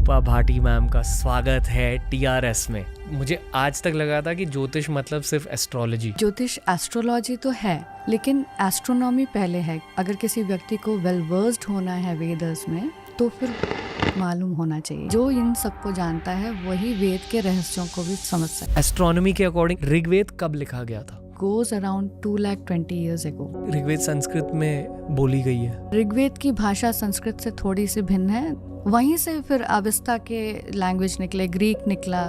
रूपा Bhati ma'am का स्वागत है टीआरएस में। मुझे आज तक लगा था कि ज्योतिष मतलब सिर्फ एस्ट्रोलॉजी। ज्योतिष एस्ट्रोलॉजी तो है, लेकिन एस्ट्रोनॉमी पहले है। अगर किसी व्यक्ति को वेल वर्स्ड होना है वेदर्स में तो फिर मालूम होना चाहिए। जो इन सबको जानता है वही वेद के रहस्यों को भी समझ सकता है। एस्ट्रोनॉमी के अकॉर्डिंग ऋग्वेद कब लिखा गया था? Goes around 220 years ago. Rigveda Sanskrit में बोली गई है। ऋग्वेद की भाषा संस्कृत से थोड़ी सी भिन्न है। वहीं से फिर अविस्ता के लैंग्वेज निकले, ग्रीक निकला।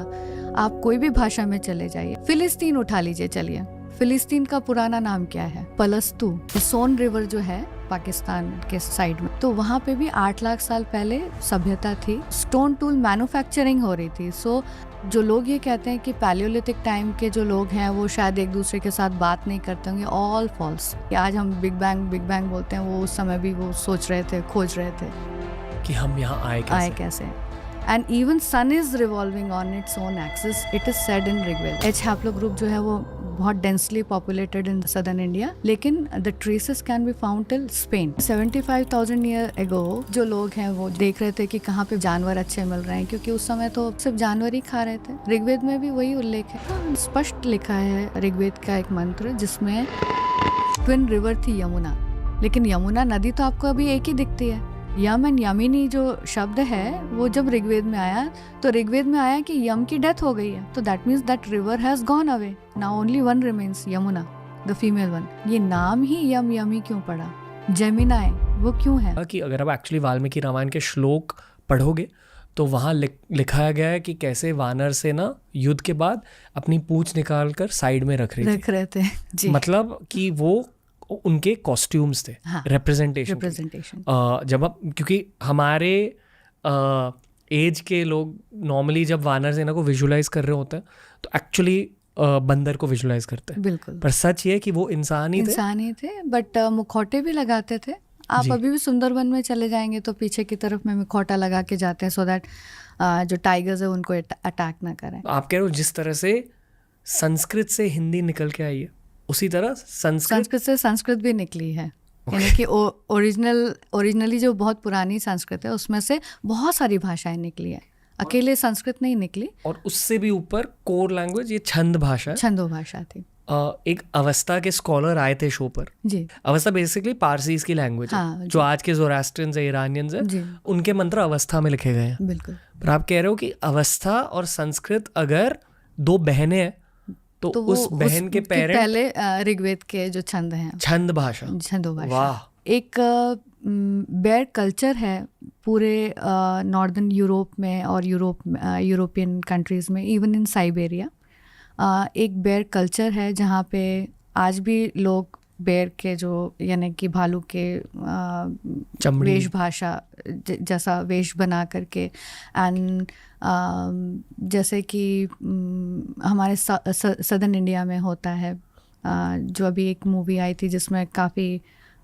आप कोई भी भाषा में चले जाइए। फिलिस्तीन उठा लीजिए, चलिए। फिलिस्तीन का पुराना नाम क्या है? पलस्तु। सोन रिवर जो है पाकिस्तान के साइड में, तो वहाँ पे भी 8 लाख साल पहले सभ्यता थी। स्टोन टूल मैन्युफैक्चरिंग हो रही थी। सो जो लोग ये कहते हैं कि पैलियोलिथिक टाइम के जो लोग हैं वो शायद एक दूसरे के साथ बात नहीं करते होंगे, ऑल फॉल्स। आज हम बिग बैंग बोलते हैं, वो उस समय भी वो सोच रहे थे, खोज रहे थे कि हम यहाँ आए कैसे। And even sun is revolving on its own axis, it is said in Rigveda. H haplogroup जो है वो बहुत densely populated in southern India, लेकिन the traces can be found till Spain. 75,000 year ago जो लोग हैं वो देख रहे थे कि कहाँ पे जानवर अच्छे मिल रहे हैं, क्योंकि उस समय तो सिर्फ जानवर ही खा रहे थे। ऋग्वेद में भी वही उल्लेख है। स्पष्ट लिखा है ऋग्वेद का एक मंत्र जिसमें ट्विन रिवर थी यमुना, लेकिन यमुना नदी तो आपको अभी एक ही दिखती है। यम एंड यमिनी जो शब्द है वो जब ऋग्वेद में आया तो ऋग्वेद में आया कि यम की डेथ हो गई है, तो that means that river has gone away, now only one remains, Yamuna, the female one. ये नाम ही यम यमी क्यों पड़ा? जेमिनाई वो क्यों है? कि अगर आप एक्चुअली वाल्मीकि रामायण के श्लोक पढ़ोगे तो वहाँ लिखाया गया है कि कैसे वानर से ना युद्ध के बाद अपनी पूंछ निकाल कर साइड में रख रहे थे जी। मतलब कि वो उनके कॉस्ट्यूम्स थे, हाँ, रिप्रेजेंटेशन। जब आप, क्योंकि हमारे एज के लोग नॉर्मली जब वानर सेना को विजुलाइज कर रहे होते हैं तो एक्चुअली बंदर को विजुलाइज करते हैं। बिल्कुल। पर सच ये कि वो इंसान ही थे, बट मुखौटे भी लगाते थे। आप अभी भी सुंदरबन में चले जाएंगे तो पीछे की तरफ में मुखौटा लगा के जाते हैं, सो दैट जो टाइगर्स है उनको अटैक ना करें। आप कह रहे हो जिस तरह से संस्कृत से हिंदी निकल के आई है, उसी तरह संस्कृत से संस्कृत भी निकली है। यानी कि ओरिजिनली जो बहुत पुरानी संस्कृत है उसमें से बहुत सारी भाषाएं निकली है, अकेले संस्कृत नहीं निकली। और उससे भी ऊपर कोर लैंग्वेज ये छंद भाषा थी। एक अवस्था के स्कॉलर आए थे शो पर जी। अवस्था बेसिकली पारसीज की लैंग्वेज है, जो आज के ज़ोरास्ट्रियंस है, इरानियंस है, उनके मंत्र अवस्था में लिखे गए हैं। बिल्कुल। पर आप कह रहे हो कि अवस्था और संस्कृत अगर दो बहनें हैं तो उस बहन के पहले ऋग्वेद के जो छंद हैं, छंद भाषा। वाह। एक बेयर कल्चर है पूरे नॉर्दर्न यूरोप में और यूरोपियन कंट्रीज में, इवन इन साइबेरिया। एक बेयर कल्चर है जहाँ पे आज भी लोग बेयर के जो यानी कि भालू के वेश भाषा जैसा वेश बना करके, एंड जैसे कि हमारे सदर्न इंडिया में होता है, जो अभी एक मूवी आई थी जिसमें काफ़ी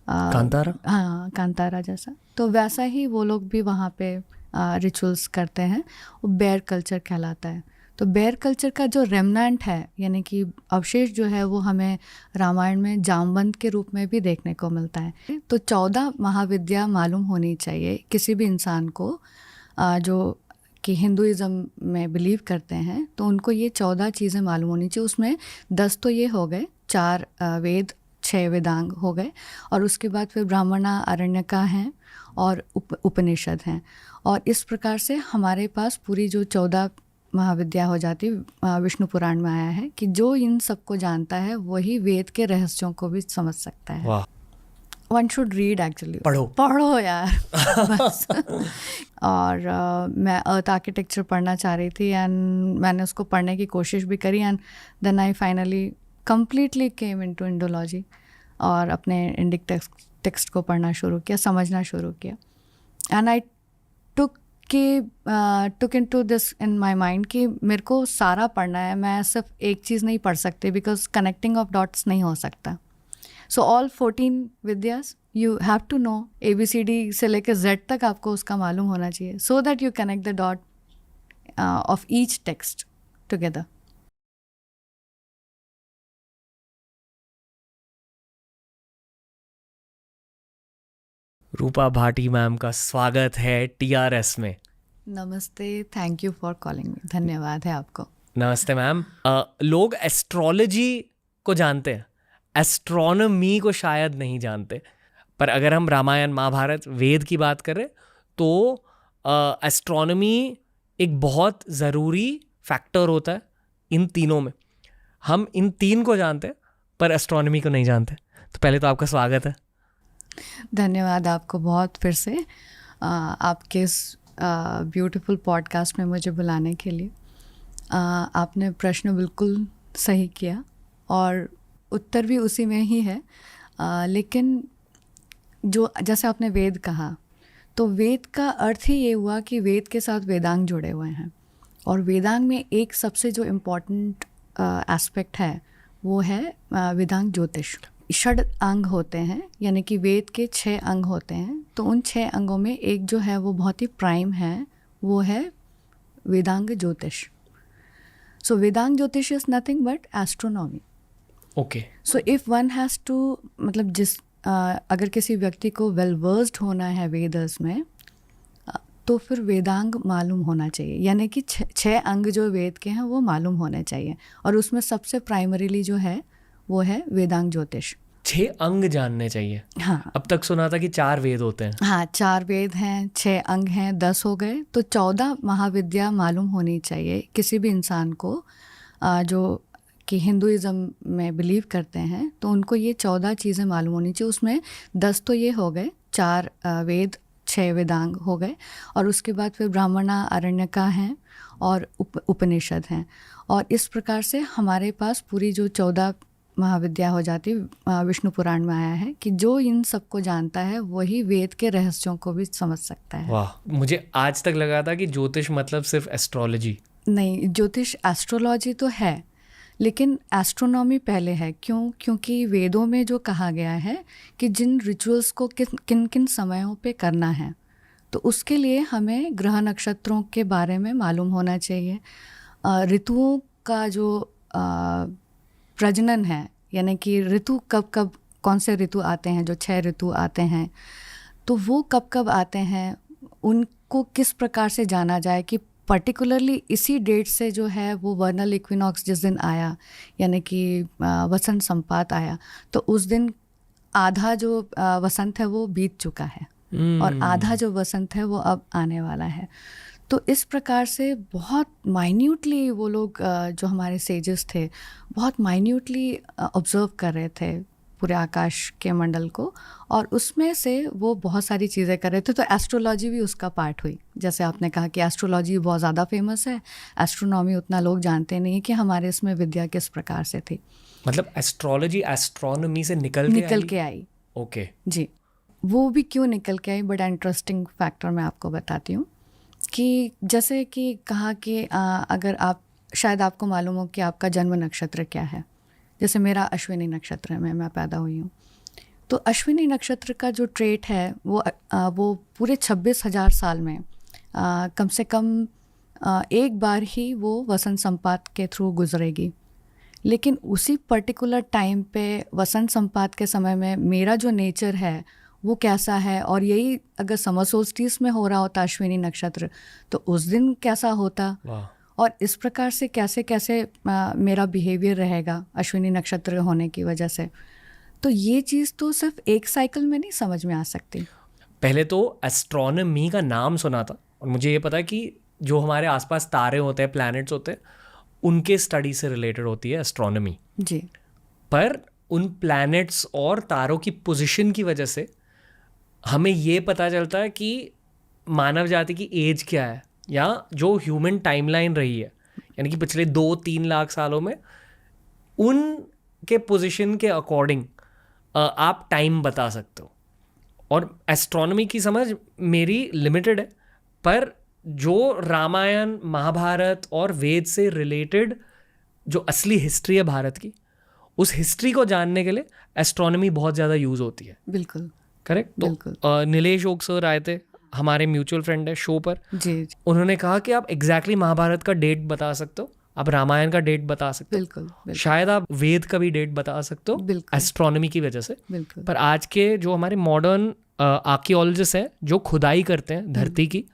कांतारा, हाँ कांतारा जैसा, तो वैसा ही वो लोग भी वहाँ पे रिचुअल्स करते हैं। वो बेयर कल्चर कहलाता है। तो बेयर कल्चर का जो रेमनेंट है यानी कि अवशेष जो है वो हमें रामायण में जामवंत के रूप में भी देखने को मिलता है। तो 14 महाविद्या मालूम होनी चाहिए किसी भी इंसान को जो कि हिंदुइज़्म में बिलीव करते हैं, तो उनको ये 14 चीज़ें मालूम होनी चाहिए। उसमें 10 तो ये हो गए, 4 वेद, 6 वेदांग हो गए, और उसके बाद फिर ब्राह्मणा, आरण्यका हैं और उपनिषद हैं। और इस प्रकार से हमारे पास पूरी जो 14 महाविद्या हो जाती। विष्णु पुराण में आया है कि जो इन सबको जानता है वही वेद के रहस्यों को भी समझ सकता है। वाह। One should read actually. पढ़ो यार बस। और मैं अर्थ आर्किटेक्चर पढ़ना चाह रही थी एंड मैंने उसको पढ़ने की कोशिश भी करी, and then I finally completely came into Indology और अपने इंडिक टेक्स्ट को पढ़ना शुरू किया, समझना शुरू किया। And I took into this in my mind कि मेरे को सारा पढ़ना है, मैं सिर्फ एक चीज़ नहीं पढ़ सकती, बिकॉज कनेक्टिंग ऑफ डॉट्स नहीं हो सकता। सो ऑल 14 विद्यास you have to know, ABCD से लेकर Z तक आपको उसका मालूम होना चाहिए, so that you connect the dot of each text together. Rupa Bhati ma'am का स्वागत है टीआरएस में। नमस्ते, thank you for calling me. धन्यवाद है आपको। नमस्ते मैम। लोग एस्ट्रोलॉजी को जानते हैं, एस्ट्रोनॉमी को शायद नहीं जानते, पर अगर हम रामायण महाभारत वेद की बात करें तो एस्ट्रोनॉमी एक बहुत ज़रूरी फैक्टर होता है इन तीनों में। हम इन तीन को जानते हैं पर एस्ट्रोनॉमी को नहीं जानते। तो पहले तो आपका स्वागत है। धन्यवाद आपको बहुत फिर से आपके इस ब्यूटीफुल पॉडकास्ट में मुझे बुलाने के लिए। आपने प्रश्न बिल्कुल सही किया और उत्तर भी उसी में ही है। लेकिन जो जैसे आपने वेद कहा, तो वेद का अर्थ ही ये हुआ कि वेद के साथ वेदांग जुड़े हुए हैं, और वेदांग में एक सबसे जो इम्पोर्टेंट एस्पेक्ट है वो है वेदांग ज्योतिष। षड अंग होते हैं, यानी कि वेद के 6 अंग होते हैं। तो उन 6 अंगों में एक जो है वो बहुत ही प्राइम है, वो है वेदांग ज्योतिष। So Vedanga Jyotish is nothing but astronomy. Okay. So if one has to, मतलब अगर किसी व्यक्ति को वेल वर्स्ड होना है वेदर्स में, तो फिर वेदांग मालूम होना चाहिए, यानी कि 6 अंग जो वेद के हैं वो मालूम होने चाहिए, और उसमें सबसे प्राइमरीली जो है वो है वेदांग ज्योतिष। 6 अंग जानने चाहिए। हाँ, अब तक सुना था कि 4 वेद होते हैं। हाँ, 4 वेद हैं, 6 अंग हैं, 10 हो गए, तो 14 महाविद्या मालूम होनी चाहिए किसी भी इंसान को जो कि हिंदुइज़्म में बिलीव करते हैं। तो उनको ये 14 चीज़ें मालूम होनी चाहिए। उसमें 10 तो ये हो गए, 4 वेद, 6 वेदांग हो गए, और उसके बाद फिर ब्राह्मणा, आरण्यका हैं और उपनिषद हैं। और इस प्रकार से हमारे पास पूरी जो 14 महाविद्या हो जाती। विष्णु पुराण में आया है कि जो इन सबको जानता है वही वेद के रहस्यों को भी समझ सकता है। वाह, मुझे आज तक लगा था कि ज्योतिष मतलब सिर्फ एस्ट्रोलॉजी। नहीं, ज्योतिष एस्ट्रोलॉजी तो है, लेकिन एस्ट्रोनॉमी पहले है। क्योंकि वेदों में जो कहा गया है कि जिन रिचुअल्स को किन किन समयों पे करना है, तो उसके लिए हमें ग्रह नक्षत्रों के बारे में मालूम होना चाहिए। ऋतुओं का जो प्रजनन है, यानी कि ऋतु कब कौन से ऋतु आते हैं, जो 6 ऋतु आते हैं, तो वो कब आते हैं, उनको किस प्रकार से जाना जाए कि पर्टिकुलरली इसी डेट से जो है वो वर्नल इक्विनॉक्स जिस दिन आया, यानी कि वसंत संपात आया, तो उस दिन आधा जो वसंत है वो बीत चुका है और आधा जो वसंत है वो अब आने वाला है। तो इस प्रकार से बहुत माइन्यूटली वो लोग जो हमारे सेजेस थे बहुत माइन्यूटली ऑब्जर्व कर रहे थे पूरे आकाश के मंडल को, और उसमें से वो बहुत सारी चीज़ें कर रहे थे। तो एस्ट्रोलॉजी भी उसका पार्ट हुई। जैसे आपने कहा कि एस्ट्रोलॉजी बहुत ज़्यादा फेमस है, एस्ट्रोनॉमी उतना लोग जानते नहीं कि हमारे इसमें विद्या किस प्रकार से थी। मतलब एस्ट्रोलॉजी एस्ट्रोनॉमी से निकल के आई। ओके जी, वो भी क्यों निकल के आई, बड़ा इंटरेस्टिंग फैक्टर मैं आपको बताती हूँ। कि जैसे कि कहा कि अगर आप, शायद आपको मालूम हो कि आपका जन्म नक्षत्र क्या है। जैसे मेरा अश्विनी नक्षत्र में मैं पैदा हुई हूँ, तो अश्विनी नक्षत्र का जो ट्रेट है वो पूरे 26,000 साल में कम से कम एक बार ही वो वसंत संपात के थ्रू गुजरेगी। लेकिन उसी पर्टिकुलर टाइम पे वसंत संपात के समय में मेरा जो नेचर है वो कैसा है, और यही अगर समर सोल्स्टिस में हो रहा होता अश्विनी नक्षत्र, तो उस दिन कैसा होता, और इस प्रकार से कैसे कैसे मेरा बिहेवियर रहेगा अश्विनी नक्षत्र होने की वजह से। तो ये चीज़ तो सिर्फ एक साइकिल में नहीं समझ में आ सकती। पहले तो एस्ट्रोनॉमी का नाम सुना था, और मुझे ये पता है कि जो हमारे आसपास तारे होते हैं, प्लैनेट्स होते हैं, उनके स्टडी से रिलेटेड होती है एस्ट्रोनॉमी जी। पर उन प्लैनेट्स और तारों की पोजीशन की वजह से हमें ये पता चलता है कि मानव जाति की एज क्या है, या जो ह्यूमन टाइमलाइन रही है, यानी कि पिछले 2-3 लाख सालों में उनके पोजीशन के अकॉर्डिंग आप टाइम बता सकते हो। और एस्ट्रोनॉमी की समझ मेरी लिमिटेड है, पर जो रामायण, महाभारत और वेद से रिलेटेड जो असली हिस्ट्री है भारत की, उस हिस्ट्री को जानने के लिए एस्ट्रोनॉमी बहुत ज़्यादा यूज़ होती है। बिल्कुल करेक्ट। तो नीलेश ओक सर आए थे, हमारे म्यूचुअल फ्रेंड है शो पर जी। उन्होंने कहा कि आप एग्जैक्टली महाभारत का डेट बता सकते हो, आप रामायण का डेट बता सकते हो, बिल्कुल। शायद आप वेद का भी डेट बता सकते हो एस्ट्रोनॉमी की वजह से। बिल्कुल। पर आज के जो हमारे मॉडर्न आर्कियोलॉजिस्ट हैं जो खुदाई करते हैं धरती की,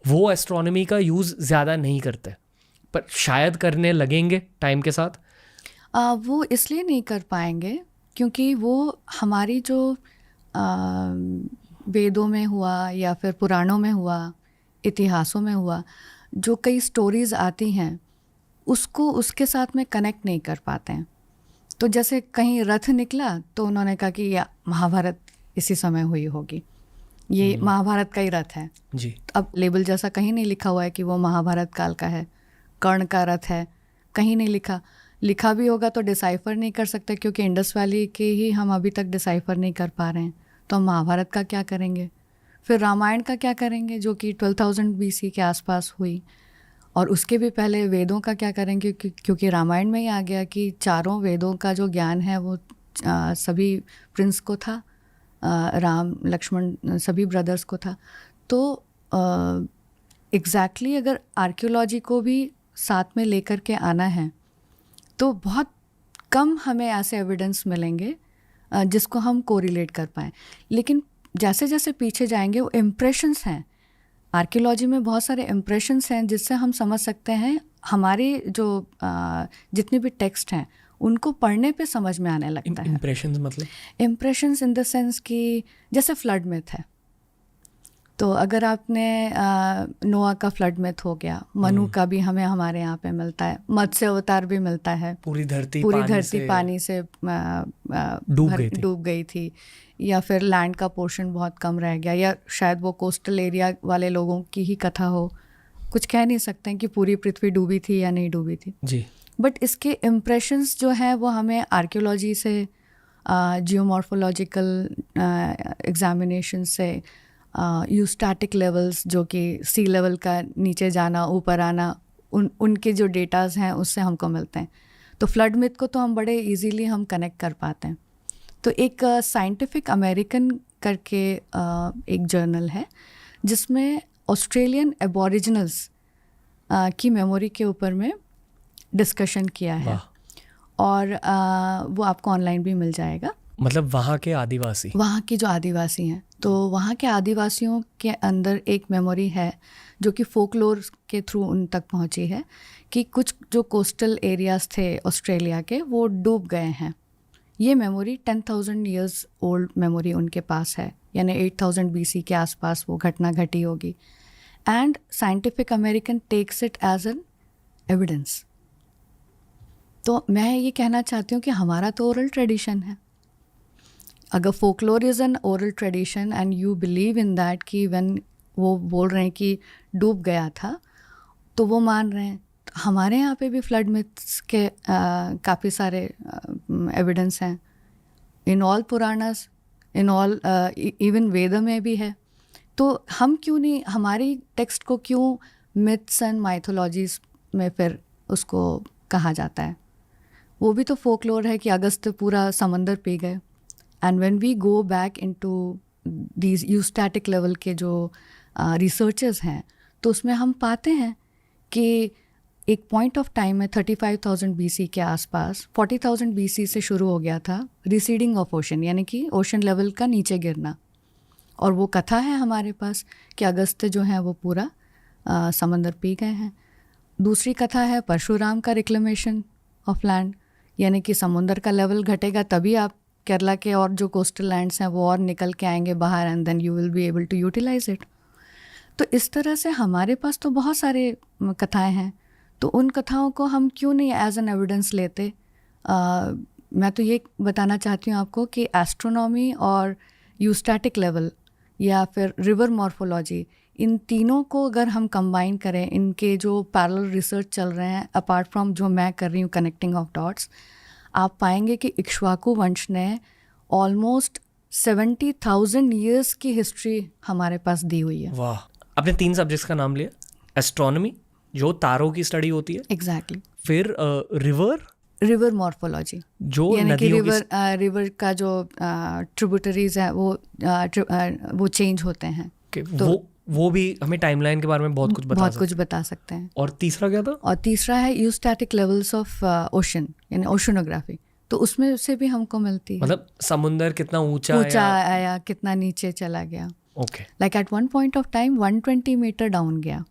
वो एस्ट्रोनॉमी का यूज़ ज़्यादा नहीं करते, पर शायद करने लगेंगे टाइम के साथ। वो इसलिए नहीं कर पाएंगे क्योंकि वो हमारी जो वेदों में हुआ या फिर पुराणों में हुआ, इतिहासों में हुआ, जो कई स्टोरीज़ आती हैं उसको उसके साथ में कनेक्ट नहीं कर पाते हैं। तो जैसे कहीं रथ निकला तो उन्होंने कहा कि या महाभारत इसी समय हुई होगी, ये महाभारत का ही रथ है जी। अब लेबल जैसा कहीं नहीं लिखा हुआ है कि वो महाभारत काल का है, कर्ण का रथ है, कहीं नहीं लिखा भी होगा तो डिसाइफर नहीं कर सकते क्योंकि इंडस वैली के ही हम अभी तक डिसाइफर नहीं कर पा रहे हैं। तो हम महाभारत का क्या करेंगे, फिर रामायण का क्या करेंगे जो कि 12,000 BC के आसपास हुई, और उसके भी पहले वेदों का क्या करेंगे क्योंकि रामायण में ही आ गया कि चारों वेदों का जो ज्ञान है वो सभी प्रिंस को था, राम लक्ष्मण सभी ब्रदर्स को था। तो एग्जैक्टली अगर आर्कियोलॉजी को भी साथ में लेकर के आना है तो बहुत कम हमें ऐसे एविडेंस मिलेंगे जिसको हम कोरिलेट कर पाएँ। लेकिन जैसे जैसे पीछे जाएंगे वो इम्प्रेशंस हैं, आर्कियोलॉजी में बहुत सारे इम्प्रेशंस हैं जिससे हम समझ सकते हैं, हमारे जो जितने भी टेक्स्ट हैं उनको पढ़ने पे समझ में आने लगता है। इम्प्रेशंस मतलब? इम्प्रेशंस इन द सेंस कि जैसे फ्लड मिथ है, तो अगर आपने नोआ का फ्लड मिथ हो गया, मनु का भी हमें हमारे यहाँ पे मिलता है, मत्स्य अवतार भी मिलता है, पूरी धरती पानी से डूब गई थी, या फिर लैंड का पोर्शन बहुत कम रह गया, या शायद वो कोस्टल एरिया वाले लोगों की ही कथा हो। कुछ कह नहीं सकते हैं कि पूरी पृथ्वी डूबी थी या नहीं डूबी थी जी। बट इसके इम्प्रेशंस जो है वो हमें आर्कियोलॉजी से, जियोमॉर्फोलॉजिकल एग्जामिनेशन से, यूस्टैटिक लेवल्स जो कि सी लेवल का नीचे जाना ऊपर आना, उनके जो डेटाज हैं उससे हमको मिलते हैं। तो फ्लड मिथ को तो हम बड़े इजीली हम कनेक्ट कर पाते हैं। तो एक साइंटिफिक अमेरिकन करके एक जर्नल है जिसमें ऑस्ट्रेलियन एबोरिजिनल्स की मेमोरी के ऊपर में डिस्कशन किया है, और वो आपको ऑनलाइन भी मिल जाएगा। मतलब वहाँ के आदिवासी, वहाँ के जो आदिवासी हैं, तो वहाँ के आदिवासियों के अंदर एक मेमोरी है जो कि फोकलोर के थ्रू उन तक पहुँची है कि कुछ जो कोस्टल एरियाज़ थे ऑस्ट्रेलिया के वो डूब गए हैं। ये मेमोरी 10,000 ईयर्स ओल्ड मेमोरी उनके पास है, यानी 8,000 BC के आसपास वो घटना घटी होगी। And Scientific American takes it as an evidence. तो मैं ये कहना चाहती हूँ कि हमारा तो ओरल ट्रेडिशन है। अगर folklore is an oral tradition and you believe in that कि व्हेन वो बोल रहे हैं कि डूब गया था तो वो मान रहे हैं, हमारे यहाँ पे भी फ्लड मिथ्स के काफ़ी सारे एविडेंस हैं in all Puranas, in all even Veda में भी है। तो हम क्यों नहीं, हमारी टेक्स्ट को क्यों मिथ्स एंड माइथोलॉजीज में फिर उसको कहा जाता है? वो भी तो फोकलोर है कि अगस्त पूरा समंदर पी गए। And when we go back into these eustatic level के जो रिसर्चर्स हैं तो उसमें हम पाते हैं कि एक पॉइंट ऑफ टाइम में 35,000 BC के आसपास 40,000 BC से शुरू हो गया था रिसीडिंग ऑफ ओशन, यानी कि ओशन लेवल का नीचे गिरना। और वो कथा है हमारे पास कि अगस्त जो है वो पूरा समंदर पी गए हैं। दूसरी कथा है परशुराम का रिक्लेमेशन ऑफ लैंड, यानी कि समुंदर का लेवल घटेगा तभी आप केरला के और जो कोस्टल लैंड्स हैं वो और निकल के आएंगे बाहर, and then you will be able to utilize it. तो इस तरह से हमारे पास तो बहुत सारे कथाएं हैं, तो उन कथाओं को हम क्यों नहीं एज एन एविडेंस लेते? मैं तो ये बताना चाहती हूँ आपको कि एस्ट्रोनॉमी और यूस्टैटिक लेवल या फिर रिवर मॉर्फोलॉजी, इन तीनों को अगर हम कंबाइन करें, इनके जो पैरेलल रिसर्च चल रहे हैं अपार्ट फ्रॉम जो मैं कर रही हूँ कनेक्टिंग ऑफ डॉट्स, आप पाएंगे कि इक्ष्वाकु वंश ने ऑलमोस्ट 70,000 ईयर्स की हिस्ट्री हमारे पास दी हुई है। वाह! आपने 3 सब्जेक्ट्स का नाम लिया, एस्ट्रोनॉमी जो तारों की स्टडी होती है, एग्जैक्टली, फिर रिवर मॉर्फोलॉजी जो यानी कि रिवर का जो ट्रिब्यूटरीज है वो चेंज होते हैं, तो वो भी हमें टाइमलाइन के बारे में बहुत कुछ बता सकते हैं। और तीसरा क्या था? और तीसरा है यूस्टैटिक लेवल्स ऑफ ओशन, यानी ओशनोग्राफी, तो उसमें से भी हमको मिलती है। मतलब समुंदर कितना ऊंचा आया, कितना नीचे चला गया। Okay. Like at one point of time 120 metre down गया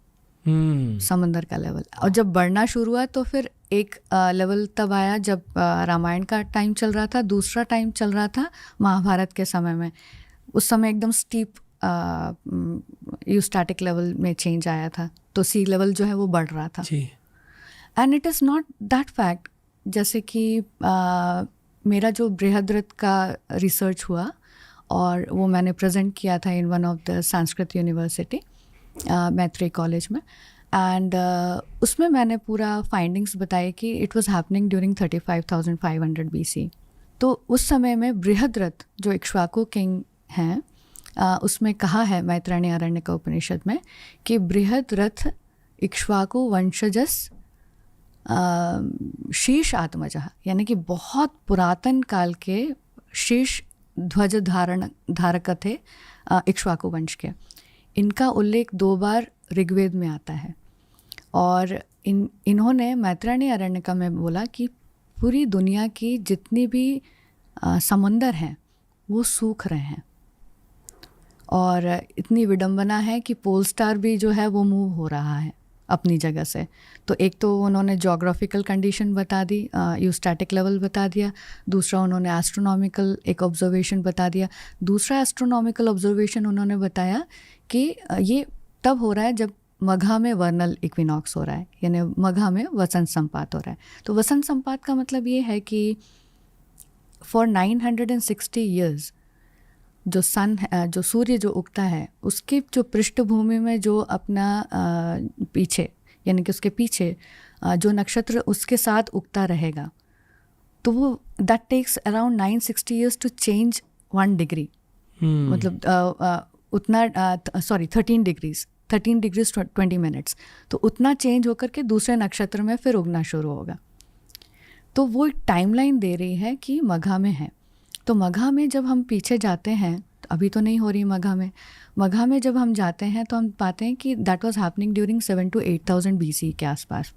समंदर का लेवल। और जब बढ़ना शुरू हुआ तो फिर एक लेवल तब आया जब रामायण का टाइम चल रहा था, दूसरा टाइम चल रहा था महाभारत के समय में। उस समय एकदम स्टीप यूस्टैटिक लेवल में चेंज आया था, तो सी लेवल जो है वो बढ़ रहा था। And it is not that fact, जैसे कि मेरा जो बृहद्रथ का रिसर्च हुआ और वो मैंने प्रेजेंट किया था in one of the Sanskrit university मैत्री कॉलेज में, एंड उसमें मैंने पूरा फाइंडिंग्स बताए कि it was happening during 35,500 BC। तो उस समय में बृहद्रथ जो इक्ष्वाकु किंग हैं, उसमें कहा है मैत्रायणी आरण्यक उपनिषद में कि बृहद्रथ इक्ष्वाकु वंशजस शीर्ष आत्मजः, यानी कि बहुत पुरातन काल के शीर्ष ध्वज धारक थे इक्ष्वाकु वंश के। इनका उल्लेख 2 बार ऋग्वेद में आता है। और इन्होंने मैत्रायणी आरण्यक में बोला कि पूरी दुनिया की जितनी भी समंदर हैं वो सूख रहे हैं, और इतनी विडंबना है कि पोल स्टार भी जो है वो मूव हो रहा है अपनी जगह से। तो एक तो उन्होंने जोग्राफिकल कंडीशन बता दी, यूस्टैटिक लेवल बता दिया, दूसरा उन्होंने एस्ट्रोनॉमिकल एक ऑब्जर्वेशन बता दिया। दूसरा एस्ट्रोनॉमिकल ऑब्जर्वेशन उन्होंने बताया कि ये तब हो रहा है जब मघा में वर्नल इक्विनॉक्स हो रहा है, यानी मघा में वसंत संपात हो रहा है। तो वसंत संपात का मतलब ये है कि फॉर 960 ईयर्स जो सन जो सूर्य जो उगता है उसके जो पृष्ठभूमि में जो अपना पीछे, यानी कि उसके पीछे जो नक्षत्र उसके साथ उगता रहेगा, तो वो that takes around 960 years to change 1 degree. मतलब उतना 13 डिग्रीज 20 मिनट्स, तो उतना चेंज होकर के दूसरे नक्षत्र में फिर उगना शुरू होगा। तो वो टाइमलाइन दे रही है कि मघा में है। तो मघा में जब हम पीछे जाते हैं, अभी तो नहीं हो रही मघा में जब हम जाते हैं तो हम पाते हैं कि that was happening during 7,000 to 8,000 BC के आसपास,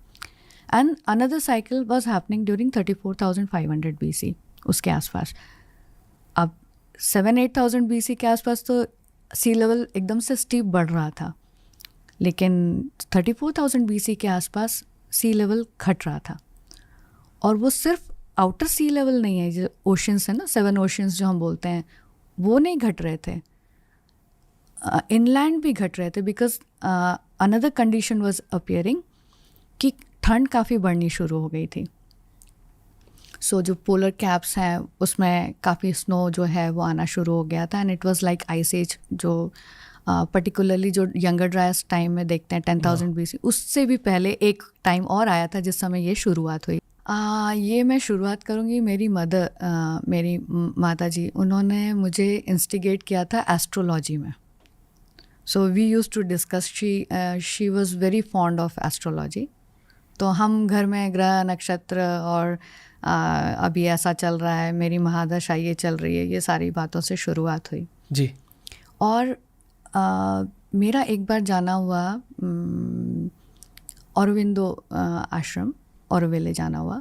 and another cycle was happening during 34,500 BC उसके आसपास। अब 7,000-8,000 BC के आसपास तो सी लेवल एकदम से स्टीप बढ़ रहा था, लेकिन 34,000 BC के आसपास सी लेवल घट रहा था। और वो सिर्फ आउटर सी लेवल नहीं है, जो ओशंस है ना, 7 ओशंस जो हम बोलते हैं, वो नहीं घट रहे थे, इनलैंड भी घट रहे थे, because another condition was appearing कि ठंड काफ़ी बढ़नी शुरू हो गई थी। सो जो पोलर कैप्स हैं उसमें काफ़ी स्नो जो है वो आना शुरू हो गया था, and it was like ice age, जो पर्टिकुलरली जो यंगर ड्रायस टाइम में देखते हैं 10,000 BC, उससे भी पहले एक टाइम और आया था जिस समय ये शुरुआत हुई। ये मैं शुरुआत करूँगी मेरी मेरी माता जी, उन्होंने मुझे इंस्टिगेट किया था एस्ट्रोलॉजी में। So we used to discuss, she was very fond of astrology. तो हम घर में ग्रह नक्षत्र और अभी ऐसा चल रहा है, मेरी महादशा ये चल रही है, ये सारी बातों से शुरुआत हुई जी। और मेरा एक बार जाना हुआ औरविंदो आश्रम, औरवेले जाना हुआ,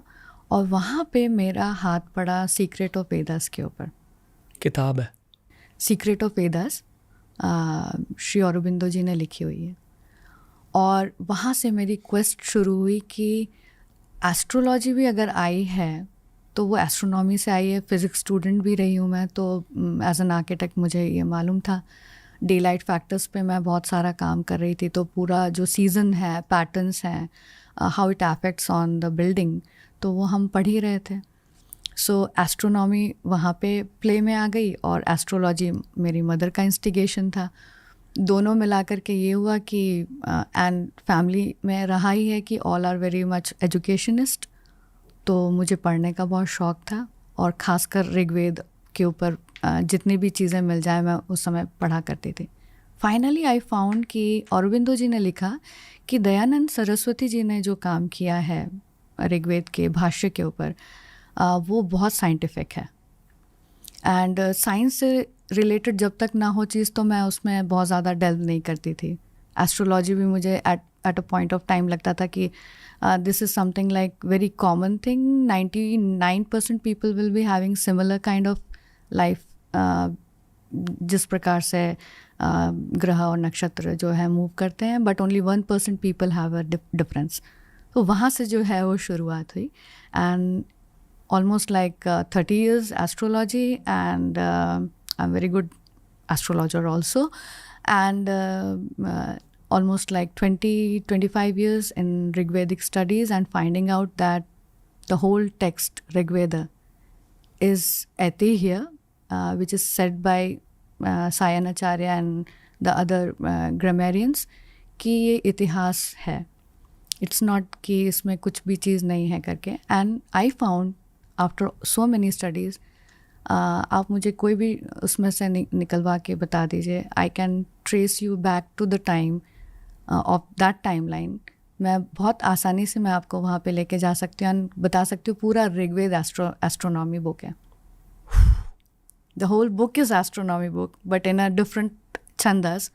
और वहाँ पे मेरा हाथ पड़ा सीक्रेट ऑफ वेदास के ऊपर। किताब है सीक्रेट ऑफ वेदास, श्री औरबिंदो जी ने लिखी हुई है। और वहाँ से मेरी क्वेस्ट शुरू हुई कि एस्ट्रोलॉजी भी अगर आई है तो वो एस्ट्रोनॉमी से आई है। फिज़िक्स स्टूडेंट भी रही हूँ मैं, तो एज एन आर्किटेक्ट मुझे ये मालूम था। डे लाइट फैक्टर्स पे मैं बहुत सारा काम कर रही थी, तो पूरा जो सीज़न है, पैटर्न्स हैं, how it affects on the building, तो वो हम पढ़ ही रहे थे। सो एस्ट्रोनॉमी वहाँ पे प्ले में आ गई, और एस्ट्रोलॉजी मेरी मदर का इंस्टिगेशन था। दोनों मिला कर के ये हुआ कि एंड फैमिली में रहा ही है कि all are very much educationist, तो मुझे पढ़ने का बहुत शौक़ था, और ख़ासकर ऋग्वेद के ऊपर जितनी भी चीज़ें मिल जाए मैं उस समय पढ़ा करती थी। फाइनली आई फाउंड कि औरबिंदो जी ने लिखा कि दयानंद सरस्वती जी ने जो काम किया है ऋग्वेद के भाष्य के ऊपर, वो बहुत साइंटिफिक है, एंड साइंस से रिलेटेड जब तक ना हो चीज़ तो मैं उसमें बहुत ज़्यादा डेल्व नहीं करती थी। एस्ट्रोलॉजी भी मुझे at at a point of time लगता था कि this is something like very common thing, 99% people will be having similar kind of life, जिस प्रकार से ग्रह और नक्षत्र जो है मूव करते हैं, but only 1% people have a difference. तो वहाँ से जो है वो शुरुआत हुई, and almost like 30 years astrology, and I'm very good astrologer also, and almost like 25 years in Rigvedic studies, and finding out that the whole text Rigveda is Aitihya, which is said by Sayanacharya and the other grammarians कि ये इतिहास है, it's not कि इसमें कुछ भी चीज़ नहीं है करके। and I found after so many studies, आप मुझे कोई भी उसमें से निकलवा के बता दीजिए, I can trace you back to the time of that time line. मैं बहुत आसानी से मैं आपको वहाँ पे लेके जा सकती हूँ, बता सकती हूँ पूरा ऋग्वेद एस्ट्रोनॉमी बुक है। The whole book is astronomy book, but in a different Chhandas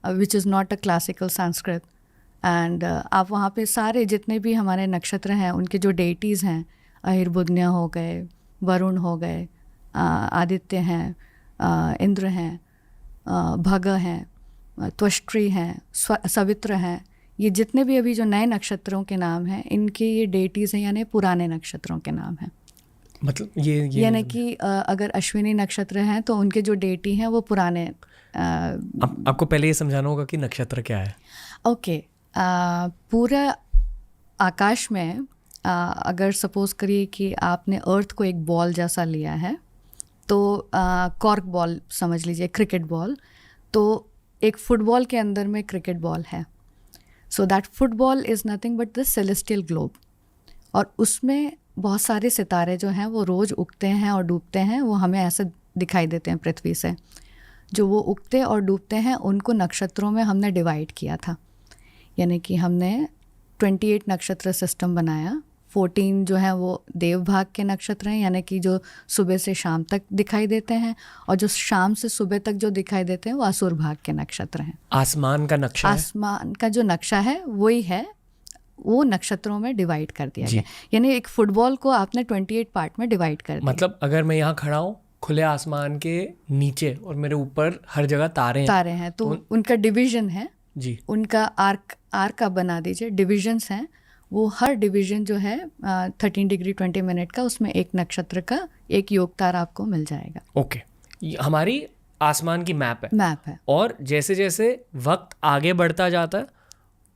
which is not a classical Sanskrit. And आप वहाँ पे सारे जितने भी हमारे नक्षत्र हैं उनके जो डेटीज़ हैं, अहिर्बुध्य हो गए, वरुण हो गए, आदित्य हैं, इंद्र हैं, भग हैं, त्वष्ट्री हैं, सवित्र हैं, ये जितने भी अभी जो नए नक्षत्रों के नाम हैं इनके ये डेटीज़ हैं, यानी पुराने नक्षत्रों के नाम हैं। मतलब ये यानी कि अगर अश्विनी नक्षत्र हैं तो उनके जो डेटी हैं वो पुराने। आपको पहले ये समझाना होगा कि नक्षत्र क्या है। ओके, पूरा आकाश में अगर सपोज़ करिए कि आपने अर्थ को एक बॉल जैसा लिया है, तो कॉर्क बॉल समझ लीजिए, क्रिकेट बॉल, तो एक फुटबॉल के अंदर में क्रिकेट बॉल है। So that football is nothing but the celestial globe, और उसमें बहुत सारे सितारे जो हैं वो रोज़ उगते हैं और डूबते हैं, वो हमें ऐसे दिखाई देते हैं पृथ्वी से। जो वो उगते और डूबते हैं उनको नक्षत्रों में हमने डिवाइड किया था, यानी कि हमने 28 नक्षत्र सिस्टम बनाया। 14 जो है वो देव भाग के नक्षत्र हैं, यानी कि जो सुबह से शाम तक दिखाई देते हैं, और जो शाम से सुबह तक जो दिखाई देते हैं वो असुर भाग के नक्षत्र हैं। आसमान का नक्शा, आसमान का जो नक्शा है वही है, वो नक्षत्रों में डिवाइड कर दिया गया। यानी एक फुटबॉल को आपने 28 पार्ट में डिवाइड कर दिया। मतलब अगर मैं यहाँ खड़ा हूँ खुले आसमान के नीचे और मेरे ऊपर हर जगह तारे हैं तो उनका डिवीजन है जी, उनका आर्क आप बना दीजिए, डिविजन्स हैं। वो हर डिवीजन जो है 13 डिग्री 20 मिनट का, उसमें एक नक्षत्र का एक योग तारा आपको मिल जाएगा। ओके, हमारी आसमान की मैप है। और जैसे जैसे वक्त आगे बढ़ता जाता है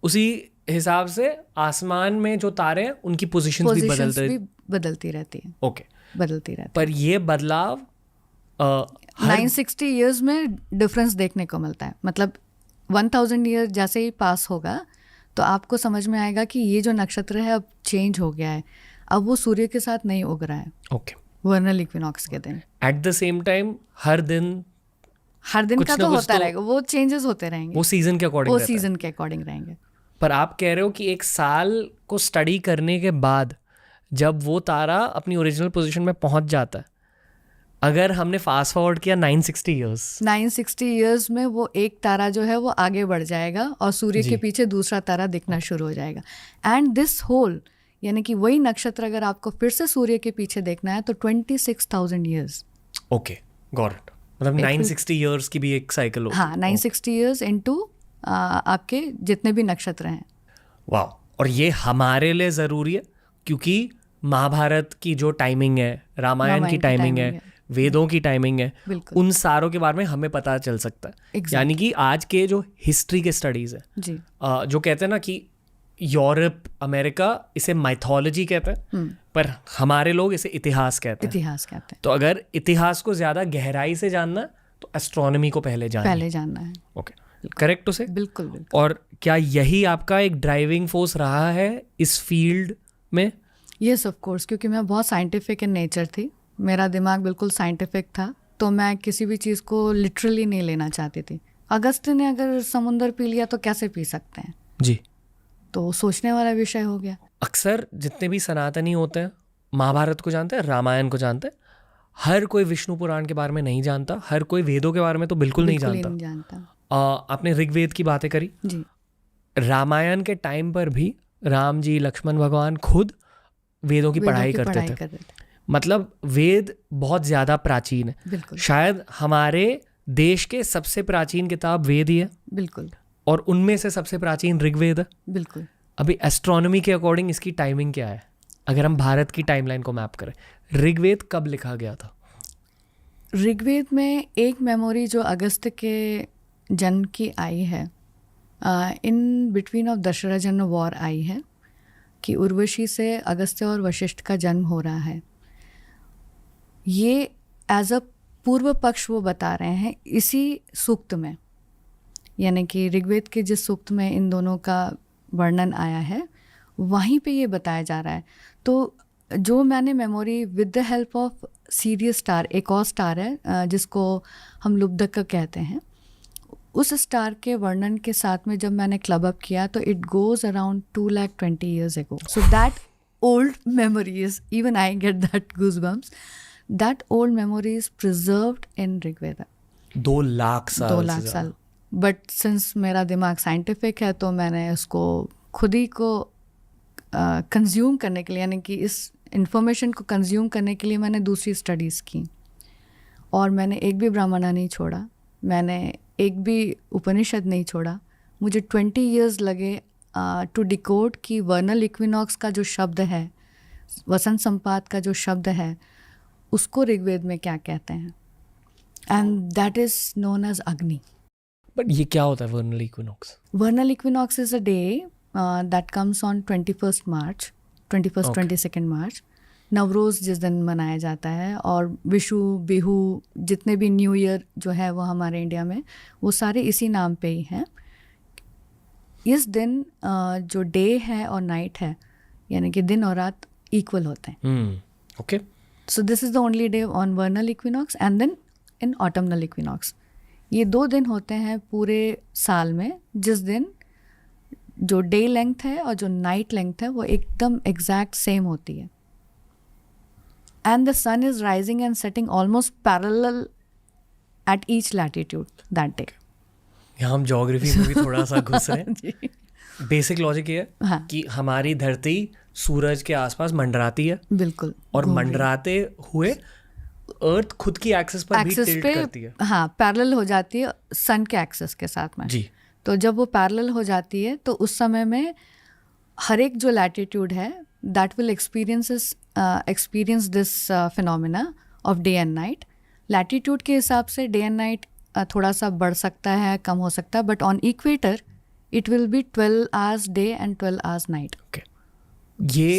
उसी हिसाब से आसमान में जो तारे हैं उनकी पोजीशंस भी बदलती रहती है। ओके, बदलती रहती है। पर ये बदलाव 960 ईयर्स में डिफरेंस देखने को मिलता है। मतलब 1000 ईयर जैसे ही पास होगा तो आपको समझ में आएगा कि ये जो नक्षत्र है अब चेंज हो गया है, अब वो सूर्य के साथ नहीं उग रहा है। ओके, वर्नल इक्विनॉक्स के दिन। एट द सेम टाइम हर दिन का तो होता रहेगा, वो चेंजेस होते रहेंगे, वो सीजन के अकॉर्डिंग रहेंगे। पर आप कह रहे हो कि एक साल को स्टडी करने के बाद जब वो तारा अपनी ओरिजिनल पोजीशन में पहुंच जाता है, अगर हमने फास्ट फॉरवर्ड किया 960 ईयर्स में वो एक तारा जो है वो आगे बढ़ जाएगा और सूर्य के पीछे दूसरा तारा दिखना शुरू हो जाएगा। एंड दिस होल, यानी कि वही नक्षत्र अगर आपको फिर से सूर्य के पीछे देखना है तो 26,000 ईयर्स। Okay, got it. मतलब 960 ईयर्स की भी एक साइकिल होती है। हाँ, 960 ईयर्स इनटू आपके जितने भी नक्षत्र हैं। वाह, और ये हमारे लिए ज़रूरी है क्योंकि महाभारत की जो टाइमिंग है, रामायण की टाइमिंग है, वेदों की टाइमिंग है, उन सारों के बारे में हमें पता चल सकता है। यानी कि आज के जो हिस्ट्री के स्टडीज़ है जी, जो कहते हैं ना कि यूरोप अमेरिका इसे माइथोलॉजी कहते हैं, पर हमारे लोग इसे इतिहास कहते हैं। तो अगर इतिहास को ज़्यादा गहराई से जानना है तो एस्ट्रोनॉमी को पहले जानना है। ओके, करेक्ट उसे? बिल्कुल। और क्या यही आपका एक ड्राइविंग फोर्स रहा है इस फील्ड में? यस, ऑफ कोर्स, क्योंकि मैं बहुत साइंटिफिक इन नेचर थी, मेरा दिमाग बिल्कुल साइंटिफिक था, तो मैं किसी भी चीज़ को लिटरली नहीं लेना चाहती थी। अगस्त्य ने अगर समुंदर पी लिया तो कैसे पी सकते हैं जी, तो सोचने वाला विषय हो गया। अक्सर जितने भी सनातनी होते हैं महाभारत को जानते हैं, रामायण को जानते हैं, हर कोई विष्णु पुराण के बारे में नहीं जानता, हर कोई वेदों के बारे में तो बिल्कुल नहीं जानता। आपने ऋग्वेद की बातें करी जी, रामायण के टाइम पर भी राम जी लक्ष्मण भगवान खुद वेदों की पढ़ाई करते थे। मतलब वेद बहुत ज़्यादा प्राचीन है। शायद हमारे देश के सबसे प्राचीन किताब वेद ही है। बिल्कुल। और उनमें से सबसे प्राचीन ऋग्वेद है। बिल्कुल। अभी एस्ट्रोनॉमी के अकॉर्डिंग इसकी टाइमिंग क्या है? अगर हम भारत की टाइमलाइन को मैप करें, ऋग्वेद कब लिखा गया था? ऋग्वेद में एक मेमोरी जो अगस्त के जन्म की आई है, इन बिटवीन ऑफ दशरथन वॉर आई है कि उर्वशी से अगस्त्य और वशिष्ठ का जन्म हो रहा है। ये एज अ पूर्व पक्ष वो बता रहे हैं इसी सूक्त में, यानी कि ऋग्वेद के जिस सूक्त में इन दोनों का वर्णन आया है वहीं पे ये बताया जा रहा है। तो जो मैंने memory with the help of serious star, एक और स्टार है जिसको हम लुब्धक कहते हैं, उस स्टार के वर्णन के साथ में जब मैंने क्लब अप किया तो it goes around 220 years ago. So that old memory is, even I get that goosebumps. That old memory is preserved in Rigveda. 2 lakh साल। बट सिंस मेरा दिमाग साइंटिफिक है तो मैंने उसको खुद ही को कंज्यूम करने के लिए, यानी कि इस इंफॉर्मेशन को कंज्यूम करने के लिए मैंने दूसरी स्टडीज़ की, और मैंने एक भी ब्राह्मणा नहीं छोड़ा, मैंने एक भी उपनिषद नहीं छोड़ा। मुझे 20 years लगे टू डिकोड कि वर्नल इक्विनॉक्स का जो शब्द है, वसंत संपात का जो शब्द है, उसको ऋग्वेद में क्या कहते हैं, and that is known as Agni. But ये क्या होता है vernal equinox? Vernal equinox is a day that comes on 21st March, 22nd March, Navroz जिस दिन मनाया जाता है, और विशु, बिहू, जितने भी न्यू ईयर जो है वो हमारे इंडिया में, वो सारे इसी नाम पे ही हैं। इस दिन जो डे है और नाइट है, यानी कि दिन और रात इक्वल होते हैं। Okay. So this is the only day on vernal equinox and then in autumnal equinox. ये 2 दिन होते हैं पूरे साल में जिस दिन जो डे लेंथ है और जो नाइट लेंथ है वो एकदम एग्जैक्ट सेम होती है, and the sun is rising and setting almost parallel at each latitude that day. यहाँ हम ज्योग्राफी में भी थोड़ा सा घुस रहे हैं। बेसिक लॉजिक ये है हाँ, कि हमारी धरती सूरज के आसपास मंडराती है। बिल्कुल। और मंडराते हुए अर्थ खुद की एक्सिस पर भी टिल्ट करती है। हाँ, पैरेलल हो जाती है सन के एक्सिस के साथ में जी। तो जब वो पैरेलल हो जाती है तो उस समय में हर एक जो लैटिट्यूड है that will experience this phenomena of day and night. Latitude के हिसाब से डे एंड नाइट थोड़ा सा बढ़ सकता है, कम हो सकता है, but on equator it will be 12 hours day and 12 hours night. Okay.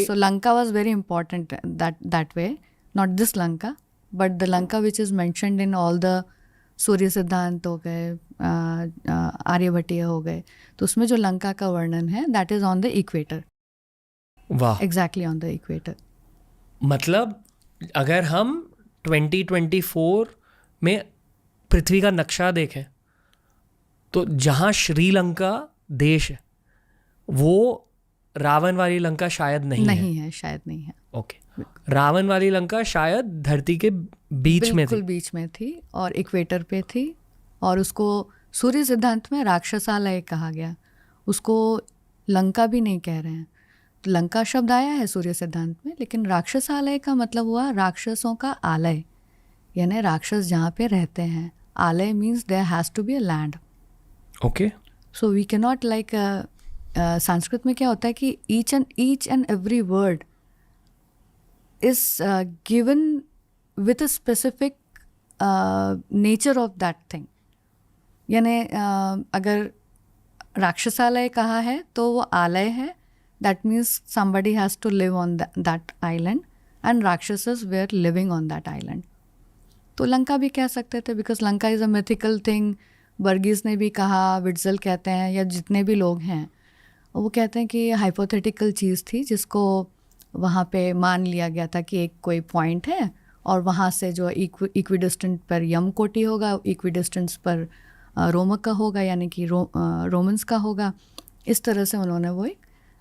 So Lanka was very important that way. Not this Lanka, but the Lanka which is mentioned in all the सूर्य सिद्धांत हो गए, आर्यभट्टीय हो गए, तो उसमें जो लंका का वर्णन है that is on the equator. वाह। Exactly on the equator. मतलब अगर हम 2024 में पृथ्वी का नक्शा देखें तो जहाँ श्रीलंका देश है वो रावण वाली लंका शायद नहीं है, शायद नहीं है। ओके। रावण वाली लंका शायद धरती के बीच में थी, बिल्कुल बीच में थी और इक्वेटर पे थी, और उसको सूर्य सिद्धांत में राक्षसालय कहा गया, उसको लंका भी नहीं कह रहे हैं। तो लंका शब्द आया है सूर्य सिद्धांत में, लेकिन राक्षसालय का मतलब हुआ राक्षसों का आलय, यानी राक्षस जहाँ पे रहते हैं। Alaya means there has to be a land. Okay. So we can not like, Sanskrit में क्या होता है कि each and every word is given with a specific nature of that thing. यानी अगर राक्षसालय कहा है तो वो आलय है, that means somebody has to live on that island and rakshasas were living on that island. तो लंका भी कह सकते थे because Lanka is a mythical thing. Varghese ने भी कहा, विट्ज़ल कहते हैं, या जितने भी लोग हैं वो कहते हैं कि हाइपोथेटिकल चीज़ थी जिसको वहाँ पे मान लिया गया था कि एक कोई पॉइंट है और वहाँ से जो इक्विडिस्टेंट पर यमकोटी होगा, इक्विडिस्टेंस पर रोमक का होगा, यानी कि रोमन्स का होगा। इस तरह से उन्होंने वो एक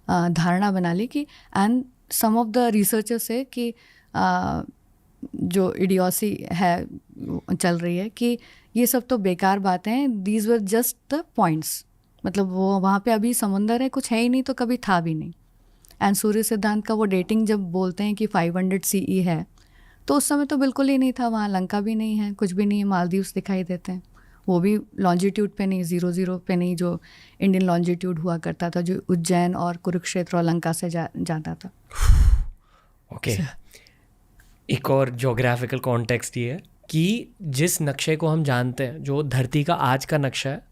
धारणा बना ली कि, and some of the researchers से कि जो इडियोसी है चल रही है कि ये सब तो बेकार बातें हैं, these were just the points, मतलब वो वहाँ पे अभी समुंदर है, कुछ है ही नहीं, तो कभी था भी नहीं। एंड सूर्य सिद्धांत का वो डेटिंग जब बोलते हैं कि 500 CE है, तो उस समय तो बिल्कुल ही नहीं था वहाँ, लंका भी नहीं है, कुछ भी नहीं है, मालदीव्स दिखाई देते हैं, वो भी लॉन्जिट्यूड पे नहीं, 00 पे नहीं, जो इंडियन लॉन्जिट्यूड हुआ करता था, जो उज्जैन और कुरुक्षेत्र और लंका से जाता था। ओके एक और ज्योग्राफिकल कॉन्टेक्स्ट ये है कि जिस नक्शे को हम जानते हैं, जो धरती का आज का नक्शा है,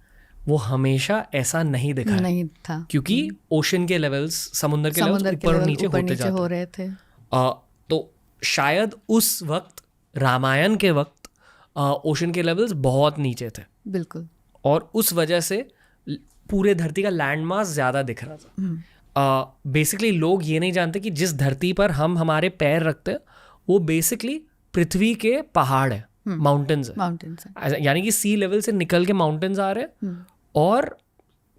वो हमेशा ऐसा नहीं दिखा नहीं था, क्योंकि ओशन के लेवल्स, समुद्र के लेवल्स ऊपर और नीचे होते जाते हो रहे थे। तो शायद उस वक्त, रामायण के वक्त, ओशन के लेवल्स बहुत नीचे थे। बिल्कुल। और उस वजह से पूरे धरती का लैंड मास ज़्यादा दिख रहा था। बेसिकली लोग ये नहीं जानते कि जिस धरती पर हम हमारे पैर रखते हैं वो बेसिकली पृथ्वी के पहाड़ है, माउंटेन्स है। यानी कि सी लेवल से निकल के माउंटेन्स आ रहे हैं और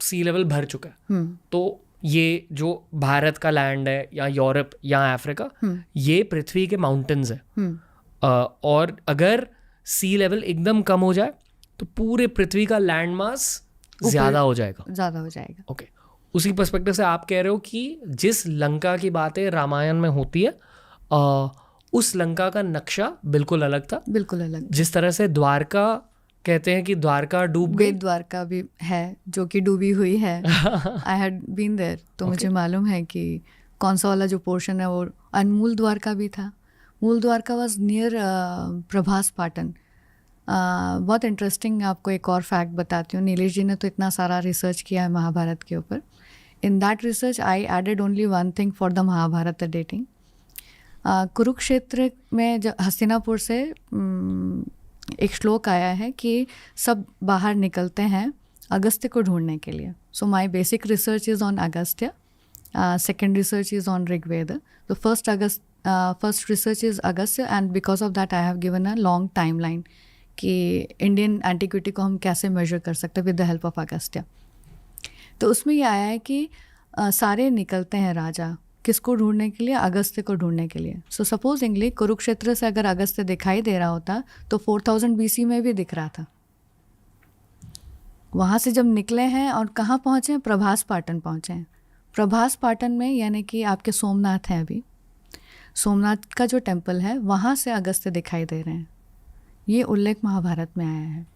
सी लेवल भर चुका है। तो ये जो भारत का लैंड है या यूरोप या अफ्रीका, ये पृथ्वी के माउंटेन्स है। और अगर सी लेवल एकदम कम हो जाए तो पूरे पृथ्वी का लैंड मास ज़्यादा हो जाएगा। ओके उसी पर्सपेक्टिव से आप कह रहे हो कि जिस लंका की बातें रामायण में होती है, उस लंका का नक्शा बिल्कुल अलग था। बिल्कुल अलग। जिस तरह से द्वारका कहते हैं कि द्वारका डूब गई, द्वारका भी है जो कि डूबी हुई है। आई हैड बीन देयर, तो मुझे मालूम है कि कौन सा वाला जो पोर्शन है वो। अनमूल द्वारका भी था। मूल द्वारका वॉज नियर प्रभास पाटन। बहुत इंटरेस्टिंग, आपको एक और फैक्ट बताती हूँ। नीलेश जी ने तो इतना सारा रिसर्च किया है महाभारत के ऊपर। In that research I added only one thing for the Mahabharata dating. Kurukshetra में जब हस्तिनापुर से एक श्लोक आया है कि सब बाहर निकलते हैं अगस्त्य को ढूंढने के लिए। So my basic research is on Agastya, second research is on Rigveda. तो first research is Agastya, and because of that I have given a long time line कि इंडियन एंटिक्विटी को हम कैसे मेजर कर सकते हैं with the help of Agastya. तो उसमें ये आया है कि सारे निकलते हैं राजा किसको ढूंढने के लिए, अगस्त्य को ढूंढने के लिए। सो सपोजिंगली कुरुक्षेत्र से अगर अगस्त्य दिखाई दे रहा होता तो 4000 BC में भी दिख रहा था। वहाँ से जब निकले हैं और कहाँ पहुँचे हैं, प्रभास पाटन पहुँचे हैं। प्रभास पाटन में यानी कि आपके सोमनाथ हैं, अभी सोमनाथ का जो टेम्पल है वहाँ से अगस्त्य दिखाई दे रहे हैं। ये उल्लेख महाभारत में आया है।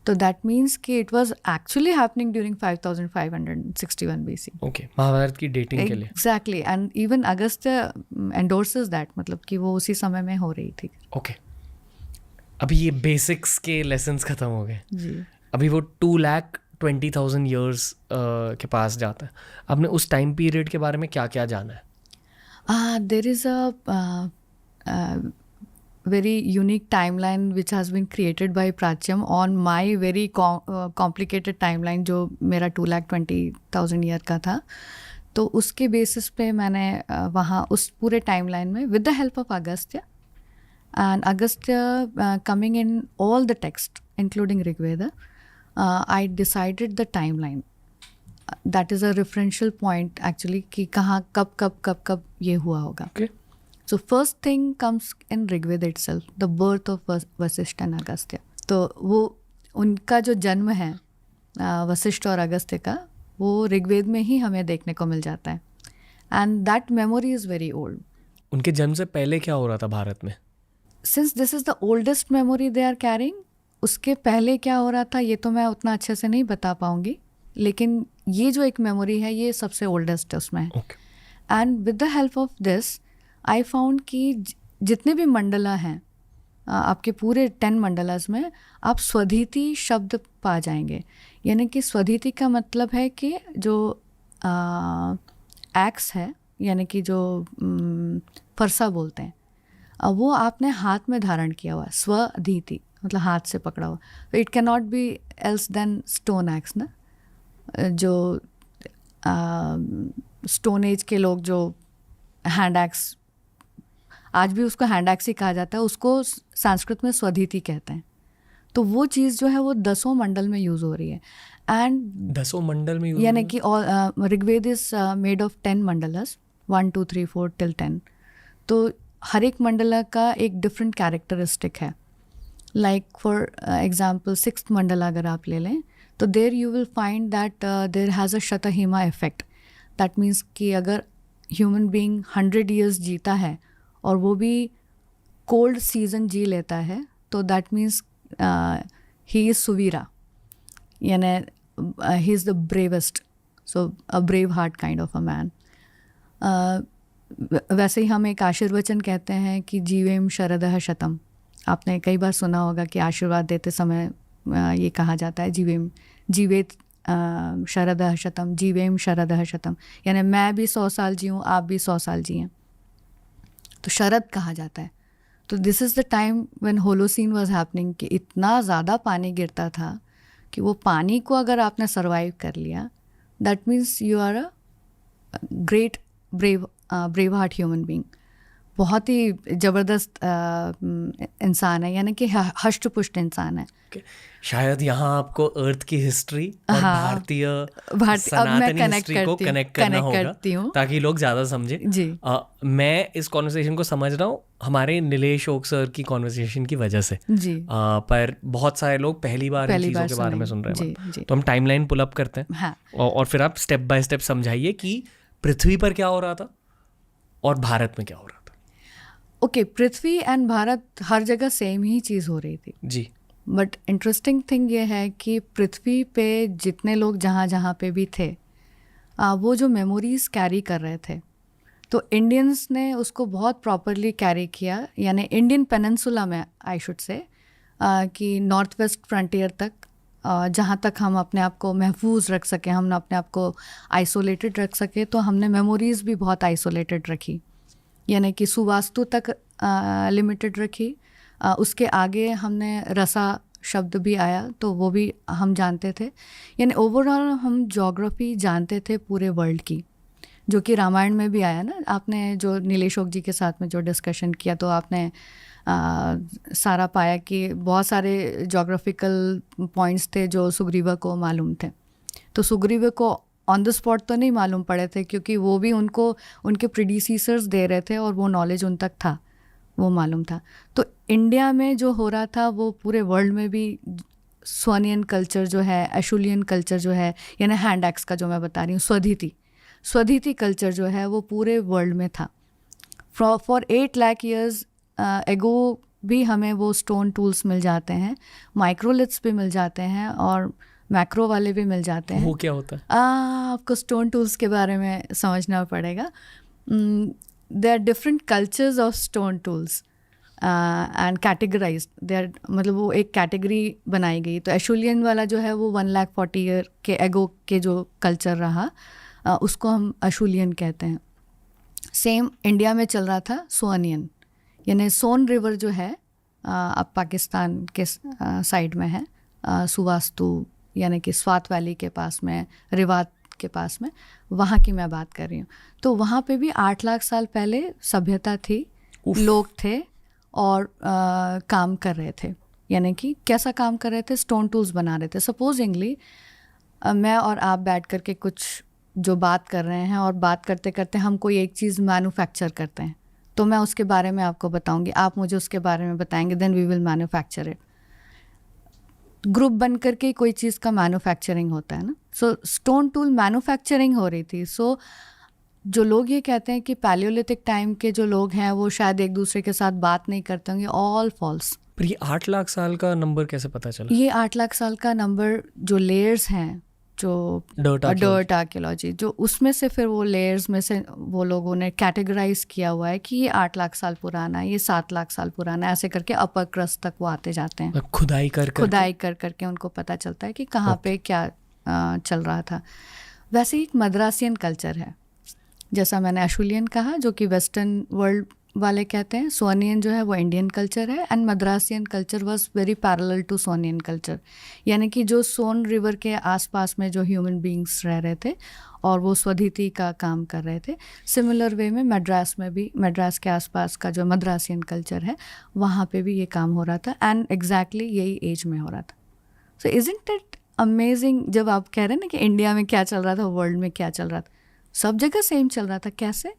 तो दैट मीन्स कि it was actually happening during 5561 BC। Okay, Mahabharata की डेटिंग के लिए exactly, and even Agastya endorses that, मतलब कि वो उसी समय में हो रही थी। ओके अभी ये बेसिक्स के लेसन्स खत्म हो गए जी। अभी वो 2,20,000 ईयर्स के पास जाता है। आपने उस टाइम पीरियड के बारे में क्या क्या जाना है? There is a very unique timeline which has been created by Pratyam on my very complicated timeline जो मेरा 2,20,000 ईयर का था। तो उसके बेसिस पे मैंने वहाँ उस पूरे टाइमलाइन में with the help of Agastya and Agastya coming in all the text including Rigveda, I decided the timeline. That is a referential point actually कि कहाँ कब ये हुआ होगा। Okay. So first thing comes in Rigveda itself, the birth of Vasishtha and Agastya. तो वो उनका जो जन्म है वशिष्ठ और अगस्त्य का, वो ऋग्वेद में ही हमें देखने को मिल जाता है। And that memory is very old. उनके जन्म से पहले क्या हो रहा था भारत में? Since this is the oldest memory they are carrying, उसके पहले क्या हो रहा था ये तो मैं उतना अच्छे से नहीं बता पाऊँगी, लेकिन ये जो एक मेमोरी है ये सबसे ओल्डेस्ट उसमें है। And with the help of this I found कि जितने भी मंडला हैं आपके पूरे 10 मंडलास में आप स्वधीति शब्द पा जाएंगे। यानी कि स्वधीति का मतलब है कि जो एक्स है, यानी कि जो फरसा बोलते हैं, वो आपने हाथ में धारण किया हुआ है। स्वधीति मतलब हाथ से पकड़ा हुआ। तो it can not be else than stone axe ना, जो स्टोन एज के लोग जो हैंड एक्स, आज भी उसको हैंड एक्स ही कहा जाता है, उसको संस्कृत में स्वधीति कहते हैं। तो वो चीज़ जो है वो 10 मंडल में यूज़ हो रही है। एंड 10 मंडल में यानी कि Rigveda is made of 10 मंडलास, 1 2 3 4 till 10। तो हर एक मंडला का एक डिफरेंट कैरेक्टरिस्टिक है। Like for example 6th mandala अगर आप ले लें तो there you will find that there has a shatahima effect. That means कि अगर ह्यूमन बीइंग 100 years जीता है और वो भी कोल्ड सीजन जी लेता है, तो that means he is Suvira, यानी he is the bravest. So a brave heart kind of a man. वैसे ही हम एक आशीर्वचन कहते हैं कि जीवेम शरदः शतम. आपने कई बार सुना होगा कि आशीर्वाद देते समय ये कहा जाता है जीवेत शरदः शतम, जीवेम शरदः शतम, यानी मैं भी 100 साल जीऊँ, आप भी 100 साल जिएँ. तो शरद कहा जाता है. तो this is the time when Holocene was happening, कि इतना ज़्यादा पानी गिरता था कि वो पानी को अगर आपने सर्वाइव कर लिया, that means you are a great brave heart human being. बहुत ही ज़बरदस्त इंसान है, यानी कि हष्ट पुष्ट इंसान है. शायद यहाँ आपको अर्थ की हिस्ट्री और भारतीय सनातनी हिस्ट्री को कनेक्ट करना होगा ताकि लोग ज़्यादा समझें. जी. मैं इस कॉन्वर्सेशन को समझ रहा हूँ हमारे नीलेश ओक सर की कॉन्वर्सेशन की वजह से. जी. पर बहुत सारे लोग पहली बार इन चीज़ों के बारे में सुन रहे हैं. तो हम टाइमलाइन पुल अप करते हैं. हाँ. और फिर आप स्टेप बाय स्टेप समझाइए कि पृथ्वी पर क्या हो रहा था और भारत में क्या हो रहा था. ओके, पृथ्वी एंड भारत हर जगह सेम ही चीज़ हो रही थी. जी. बट इंटरेस्टिंग थिंग ये है कि पृथ्वी पे जितने लोग जहाँ जहाँ पे भी थे, वो जो मेमोरीज़ कैरी कर रहे थे, तो इंडियंस ने उसको बहुत प्रॉपरली कैरी किया. यानी इंडियन पेनिनसुला में आई शुड से कि नॉर्थ वेस्ट फ्रंटियर तक, जहाँ तक हम अपने आप को महफूज रख सकें, हम अपने आप को आइसोलेटेड रख सके, तो हमने मेमोरीज़ भी बहुत आइसोलेटेड रखी. यानी कि सुवास्तु तक लिमिटेड रखी. उसके आगे हमने रसा शब्द भी आया, तो वो भी हम जानते थे. यानी ओवरऑल हम ज्योग्राफी जानते थे पूरे वर्ल्ड की, जो कि रामायण में भी आया ना. आपने जो नीलेश ओक जी के साथ में जो डिस्कशन किया, तो आपने सारा पाया कि बहुत सारे ज्योग्राफिकल पॉइंट्स थे जो सुग्रीवा को मालूम थे. तो सुग्रीवा को ऑन द स्पॉट तो नहीं मालूम पड़े थे, क्योंकि वो भी उनको उनके प्रीडिसीसर्स दे रहे थे और वो नॉलेज उन तक था, वो मालूम था. तो इंडिया में जो हो रहा था वो पूरे वर्ल्ड में भी स्वानियन कल्चर जो है, एशुलियन कल्चर जो है, यानी हैंड एक्स का जो मैं बता रही हूँ, स्वधिति कल्चर जो है वो पूरे वर्ल्ड में था. फॉर 8 लाख ईयर्स एगो भी हमें वो स्टोन टूल्स मिल जाते हैं, माइक्रोलिथ्स भी मिल जाते हैं और मैक्रो वाले भी मिल जाते हैं. वो क्या होता है? आपको स्टोन टूल्स के बारे में समझना पड़ेगा. There are different cultures of stone tools and categorized. मतलब वो एक कैटेगरी बनाई गई. तो एशुलियन वाला जो है वो 140 ईयर के एगो के जो कल्चर रहा, उसको हम एशुलियन कहते हैं. सेम इंडिया में चल रहा था सोनियन, यानी सोन रिवर जो है अब पाकिस्तान के साइड में है, सुवास्तु यानी कि स्वात वैली के पास में, रिवात के पास में, वहाँ की मैं बात कर रही हूँ. तो वहाँ पे भी 8 लाख साल पहले सभ्यता थी, लोग थे और काम कर रहे थे. यानी कि कैसा काम कर रहे थे? स्टोन टूल्स बना रहे थे. सपोजिंगली मैं और आप बैठ करके कुछ जो बात कर रहे हैं और बात करते करते हम कोई एक चीज़ मैन्युफैक्चर करते हैं, तो मैं उसके बारे में आपको बताऊंगी, आप मुझे उसके बारे में बताएंगे, then we will manufacture it. Group बन करके कोई चीज़ का मैन्युफैक्चरिंग होता है ना. सो स्टोन टूल मैन्युफैक्चरिंग हो रही थी. सो जो लोग ये कहते हैं कि पैलियोलिथिक टाइम के जो लोग हैं वो शायद एक दूसरे के साथ बात नहीं करते होंगे, ऑल फॉल्स. पर ये 8 लाख साल का नंबर कैसे पता चला? ये 8 लाख साल का नंबर जो लेयर्स हैं, जो डर्ट आर्कियोलॉजी, जो उसमें से फिर वो लेयर्स में से वो लोगों ने कैटेगराइज किया हुआ है कि ये 8 लाख साल पुराना है, ये 7 लाख साल पुराना है, ऐसे करके अपर क्रस्ट तक वो आते जाते हैं. खुदाई कर करके उनको पता चलता है कि कहाँ पे क्या चल रहा था. वैसे ही एक मद्रासियन कल्चर है, जैसा मैंने एशुलियन कहा जो कि वेस्टर्न वर्ल्ड वाले कहते हैं. सोनियन जो है वो इंडियन कल्चर है, and Madrasian culture was very parallel to Sonian culture. यानी कि जो सोन रिवर के आसपास में जो ह्यूमन बीइंग्स रह रहे थे और वो स्वधिति का काम कर रहे थे, सिमिलर वे में मद्रास में भी, मद्रास के आसपास का जो मद्रासियन कल्चर है वहाँ पे भी ये काम हो रहा था, एंड एग्जैक्टली यही एज में हो रहा था. सो इजंट इट अमेजिंग जब आप कह रहे हैं ना कि इंडिया में क्या चल रहा था, वर्ल्ड में क्या चल रहा था, सब जगह सेम चल रहा था. कैसे?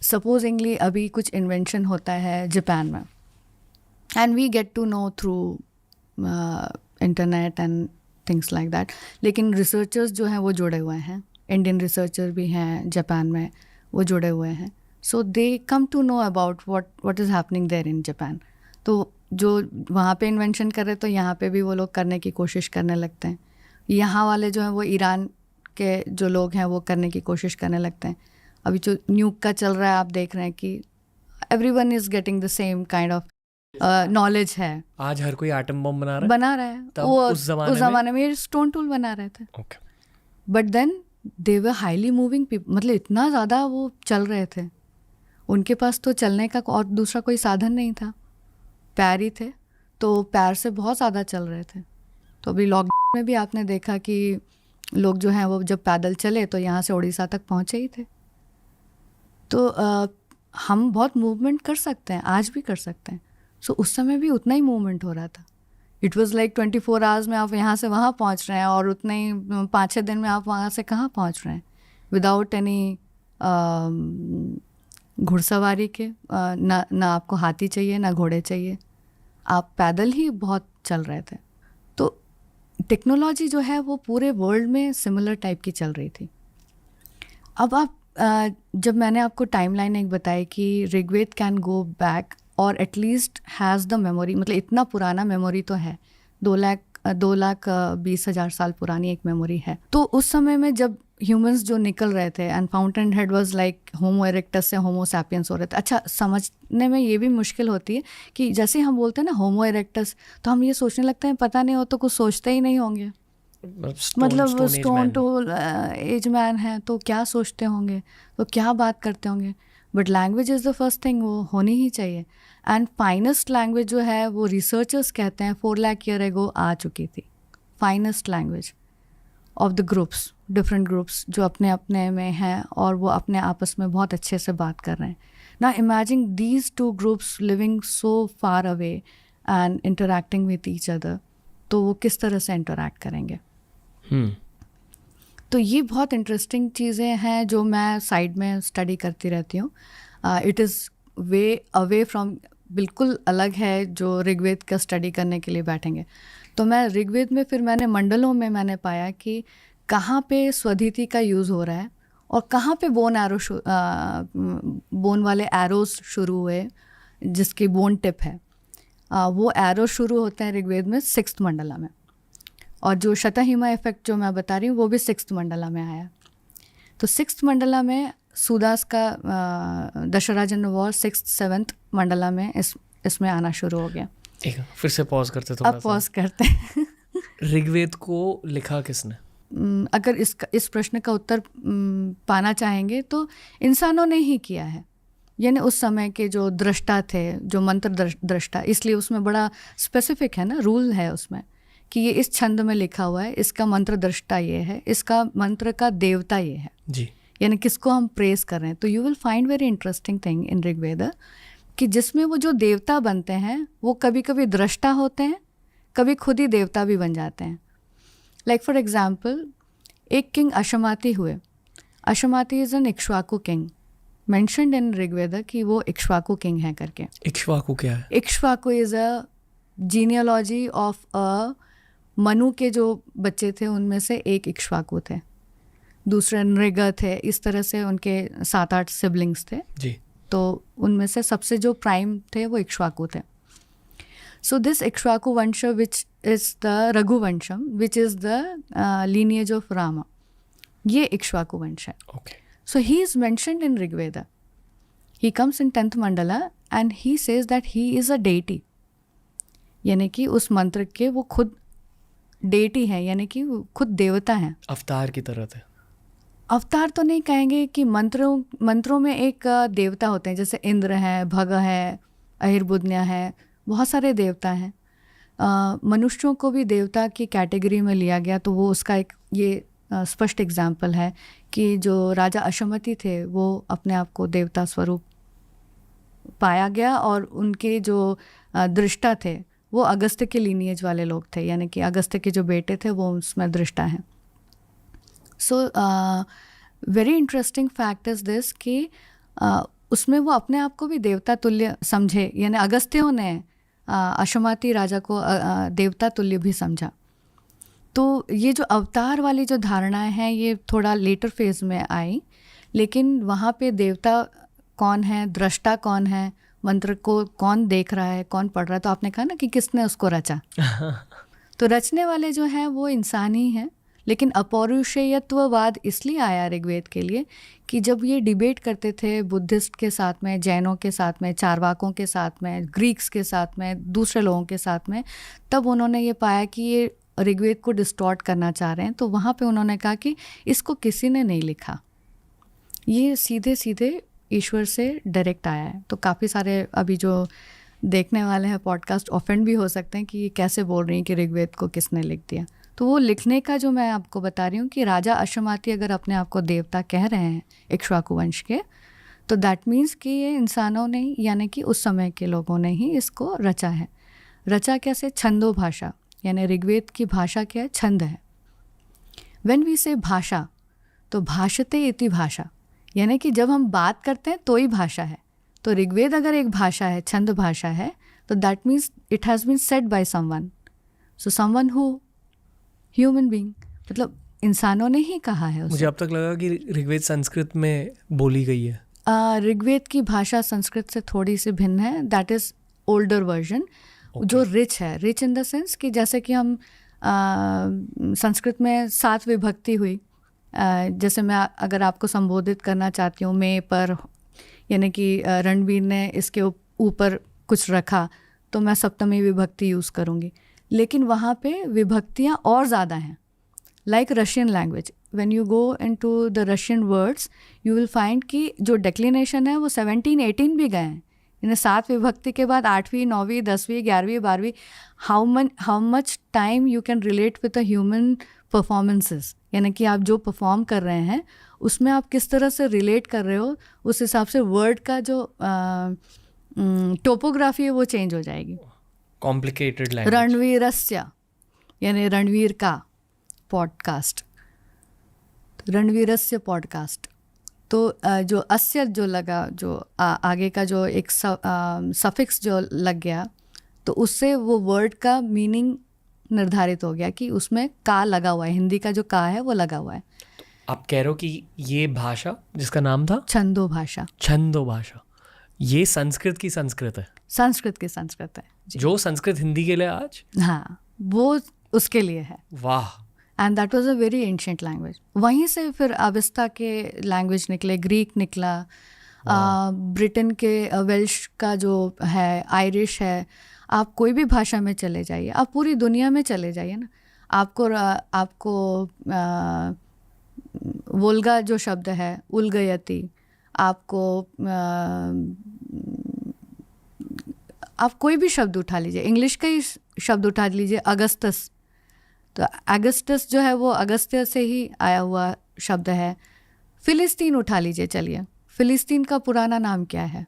सपोजिंगली अभी कुछ इन्वेंशन होता है जापान में, and we get to know through internet and things like that. लेकिन रिसर्चर्स जो हैं वो जुड़े हुए हैं, इंडियन रिसर्चर भी हैं जापान में, वो जुड़े हुए हैं। So they come to know about what is happening there in Japan. तो जो वहाँ पे इन्वेंशन कर रहे तो यहाँ पे भी वो लोग करने की कोशिश करने लगते हैं। यहाँ वाले जो हैं वो ईरान के जो लोग हैं वो करने की कोशिश करने लगते हैं। अभी जो न्यूक का चल रहा है आप देख रहे हैं कि everyone is getting the same kind of knowledge है। आज हर कोई एटम बम बना रहा है। तब वो उस जमाने में स्टोन टूल बना रहे थे। But then they were highly moving people, मतलब इतना ज़्यादा वो चल रहे थे। उनके पास तो चलने का और दूसरा कोई साधन नहीं था, पैर ही थे, तो पैर से बहुत ज़्यादा चल रहे थे। तो अभी लॉकडाउन में भी आपने देखा कि लोग जो हैं वो जब पैदल चले तो यहाँ से उड़ीसा तक पहुँचे ही थे। तो हम बहुत मूवमेंट कर सकते हैं, आज भी कर सकते हैं। सो उस समय भी उतना ही मूवमेंट हो रहा था। इट वाज लाइक 24 आवर्स में आप यहाँ से वहाँ पहुँच रहे हैं, और उतने ही 5-6 दिन में आप वहाँ से कहाँ पहुँच रहे हैं विदाउट एनी घुड़सवारी के। ना आपको हाथी चाहिए ना घोड़े चाहिए, आप पैदल ही बहुत चल रहे थे। तो टेक्नोलॉजी जो है वो पूरे वर्ल्ड में सिमिलर टाइप की चल रही थी। अब आप जब मैंने आपको टाइमलाइन एक बताई कि ऋग्वेद कैन गो बैक और एटलीस्ट हैज़ द मेमोरी, मतलब इतना पुराना मेमोरी तो है, 2,20,000 साल पुरानी एक मेमोरी है। तो उस समय में जब ह्यूमंस जो निकल रहे थे and fountain head was like homo erectus से होमो सैपियंस हो रहे थे। अच्छा, समझने में ये भी मुश्किल होती है कि जैसे हम बोलते हैं ना होमो इरेक्टस, तो हम ये सोचने लगते हैं पता नहीं हो तो कुछ सोचते ही नहीं होंगे, मतलब स्टोन टूल एज मैन है तो क्या सोचते होंगे, तो क्या बात करते होंगे। But language is the first thing, वो होनी ही चाहिए। एंड फाइनेस्ट लैंग्वेज जो है वो रिसर्चर्स कहते हैं 4 लाख ईयर एगो आ चुकी थी। Finest language of the groups, different groups जो अपने अपने में हैं और वो अपने आपस में बहुत अच्छे से बात कर रहे हैं ना। Imagine these 2 groups living so far away and interacting with each other, तो वो किस तरह से इंटरैक्ट करेंगे। तो ये बहुत इंटरेस्टिंग चीज़ें हैं जो मैं साइड में स्टडी करती रहती हूँ। It is way away from, बिल्कुल अलग है जो ऋग्वेद का स्टडी करने के लिए बैठेंगे। तो मैं ऋग्वेद में फिर मैंने मंडलों में मैंने पाया कि कहाँ पे स्वधिति का यूज़ हो रहा है और कहाँ पे बोन वाले एरोज शुरू हुए जिसकी बोन टिप है। वो एरो शुरू होते हैं ऋग्वेद में 6th मंडला में, और जो शतहिमा इफेक्ट जो मैं बता रही हूँ वो भी 6th मंडला में आया। तो 6th मंडला में सुदास का दशराजन वॉर 6th 7th मंडला में इसमें आना शुरू हो गया। फिर से पॉज करते थोड़ा सा। अब पॉज करते हैं। ऋग्वेद को लिखा किसने? अगर इस प्रश्न का उत्तर पाना चाहेंगे तो इंसानों ने ही किया है, यानी उस समय के जो दृष्टा थे, जो मंत्र दृष्टा, इसलिए उसमें बड़ा स्पेसिफिक है ना, रूल है उसमें कि ये इस छंद में लिखा हुआ है, इसका मंत्र दृष्टा ये है, इसका मंत्र का देवता ये है जी, यानी किसको हम प्रेस कर रहे हैं। तो you will find very interesting thing in Rigveda कि जिसमें वो जो देवता बनते हैं वो कभी कभी दृष्टा होते हैं, कभी खुद ही देवता भी बन जाते हैं। लाइक फॉर एग्जाम्पल, एक किंग अशमाती हुए। Ashmati is an Ikshvaku king, mentioned in Rigveda कि वो इक्ष्वाकु किंग है करके। इक्ष्वाकु क्या है? Ikshvaku is a genealogy of a Manu के जो बच्चे थे उनमें से एक इक्ष्वाकु थे, दूसरे नृग थे, इस तरह से उनके 7-8 सिबलिंग्स थे जी। तो उनमें से सबसे जो प्राइम थे वो इक्ष्वाकु थे। सो this Ikshvaku vansh which is the Raghuvansham which is the lineage of Rama, ये इक्ष्वाकु वंश है। So he is mentioned in Rigveda. He comes in 10th mandala and he says that he is a deity, यानी कि उस मंत्र के वो खुद डेटी हैं, यानी कि वो खुद देवता हैं, अवतार की तरह थे। अवतार तो नहीं कहेंगे कि मंत्रों में एक देवता होते हैं, जैसे इंद्र है, भग है, अहिर्बुद्न्या है, बहुत सारे देवता हैं। मनुष्यों को भी देवता की कैटेगरी में लिया गया, तो वो उसका एक ये स्पष्ट एग्जाम्पल है कि जो राजा अशमती थे वो अपने आप को देवता स्वरूप पाया गया, और उनके जो दृष्टा थे वो अगस्त्य के लीनिएज वाले लोग थे, यानी कि अगस्त्य के जो बेटे थे वो उसमें दृष्टा हैं। So very interesting fact is this कि उसमें वो अपने आप को भी देवता तुल्य समझे, यानी अगस्त्यों ने अश्वमाती राजा को देवता तुल्य भी समझा। तो ये जो अवतार वाली जो धारणाएं हैं ये थोड़ा लेटर फेज में आई, लेकिन वहाँ पे देवता कौन है, दृष्टा कौन है, मंत्र को कौन देख रहा है, कौन पढ़ रहा है, तो आपने कहा ना कि किसने उसको रचा तो रचने वाले जो हैं वो इंसान ही हैं। लेकिन अपौरुषेयत्ववाद इसलिए आया ऋग्वेद के लिए कि जब ये डिबेट करते थे बुद्धिस्ट के साथ में, जैनों के साथ में, चारवाकों के साथ में, ग्रीक्स के साथ में, दूसरे लोगों के साथ में, तब उन्होंने ये पाया कि ये ऋग्वेद को डिस्टॉर्ट करना चाह रहे हैं। तो वहाँ पे उन्होंने कहा कि इसको किसी ने नहीं लिखा, ये सीधे सीधे ईश्वर से डायरेक्ट आया है। तो काफ़ी सारे अभी जो देखने वाले हैं पॉडकास्ट ऑफेंड भी हो सकते हैं कि ये कैसे बोल रही हैं कि ऋग्वेद को किसने लिख दिया। तो वो लिखने का जो मैं आपको बता रही हूँ कि राजा अश्वमाती अगर अपने आप को देवता कह रहे हैं इक्ष्वाकु वंश के, तो दैट मीन्स कि ये इंसानों ने यानी कि उस समय के लोगों ने ही इसको रचा है। रचा कैसे? छंदो भाषा, यानी ऋग्वेद की भाषा क्या है? छंद है। व्हेन वी से भाषा, तो भाषते इति भाषा, यानी कि जब हम बात करते हैं तो ही भाषा है। तो ऋग्वेद अगर एक भाषा है, छंद भाषा है, तो that means it has been said by someone, so someone who human being, मतलब इंसानों ने ही कहा है उसे। मुझे अब तक लगा कि ऋग्वेद संस्कृत में बोली गई है। ऋग्वेद की भाषा संस्कृत से थोड़ी सी भिन्न है, दैट इज़ ओल्डर वर्जन, जो रिच है। रिच इन द सेंस कि जैसे कि हम संस्कृत में 7 विभक्ति हुई, जैसे मैं अगर आपको संबोधित करना चाहती हूँ मैं पर, यानी कि रणवीर ने इसके ऊपर कुछ रखा, तो मैं सप्तमी विभक्ति यूज़ करूँगी। लेकिन वहाँ पे विभक्तियाँ और ज़्यादा हैं। Like Russian language, when you go into the Russian words you will find कि जो डेक्लिनेशन है वो 17-18 भी गए हैं। यानी 7 विभक्ति के बाद 8वीं, 9वीं, 10वीं, 11वीं, 12वीं, how much time you can relate with the human performances, यानी कि आप जो परफॉर्म कर रहे हैं उसमें आप किस तरह से रिलेट कर रहे हो, उस हिसाब से वर्ड का जो टोपोग्राफी है वो चेंज हो जाएगी। Complicated language. रणवीरस्य यानी रणवीर का पॉडकास्ट, रणवीरस्य पॉडकास्ट, तो जो अस्य जो लगा, जो आगे का जो एक सफिक्स जो लग गया, तो उससे वो वर्ड का मीनिंग निर्धारित हो गया कि उसमें का लगा हुआ है, हिंदी का जो का है वो लगा हुआ है। आप कह रहे हो कि ये भाषा जिसका नाम था छंदो भाषा, छंदो भाषा, ये संस्कृत की संस्कृत है। संस्कृत की संस्कृत है जी। जो संस्कृत हिंदी के लिए आज, हाँ, वो उसके लिए है। वाह। And that was a very ancient language. वहीं से फिर अविस्ता के लैंग्वेज निकले, ग्रीक निकला, ब्रिटेन के वेल्श का जो है, आयरिश है। आप कोई भी भाषा में चले जाइए, आप पूरी दुनिया में चले जाइए ना, आपको वोल्गा जो शब्द है, उलगयति, आपको आप कोई भी शब्द उठा लीजिए, इंग्लिश का ही शब्द उठा लीजिए, अगस्तस, तो अगस्टस जो है वो अगस्त्य से ही आया हुआ शब्द है। फिलिस्तीन उठा लीजिए, चलिए, फिलिस्तीन का पुराना नाम क्या है?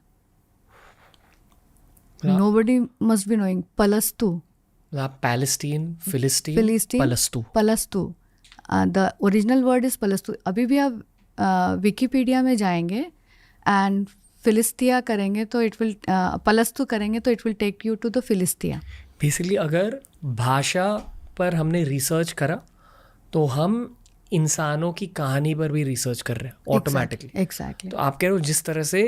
Nobody must be knowing. Palastu. Palestine, Philistine, Palastu. The original word is Palastu. अभी भी आप विकीपीडिया में जाएंगे एंड फिलिस्तिया करेंगे तो इट विल, पलस्तु करेंगे तो it will take you to the Philistia. Basically अगर भाषा पर हमने रिसर्च करा तो हम इंसानों की कहानी पर भी रिसर्च कर रहे हैं ऑटोमेटिकली। एग्जैक्टली। तो आप कह रहे हो जिस तरह से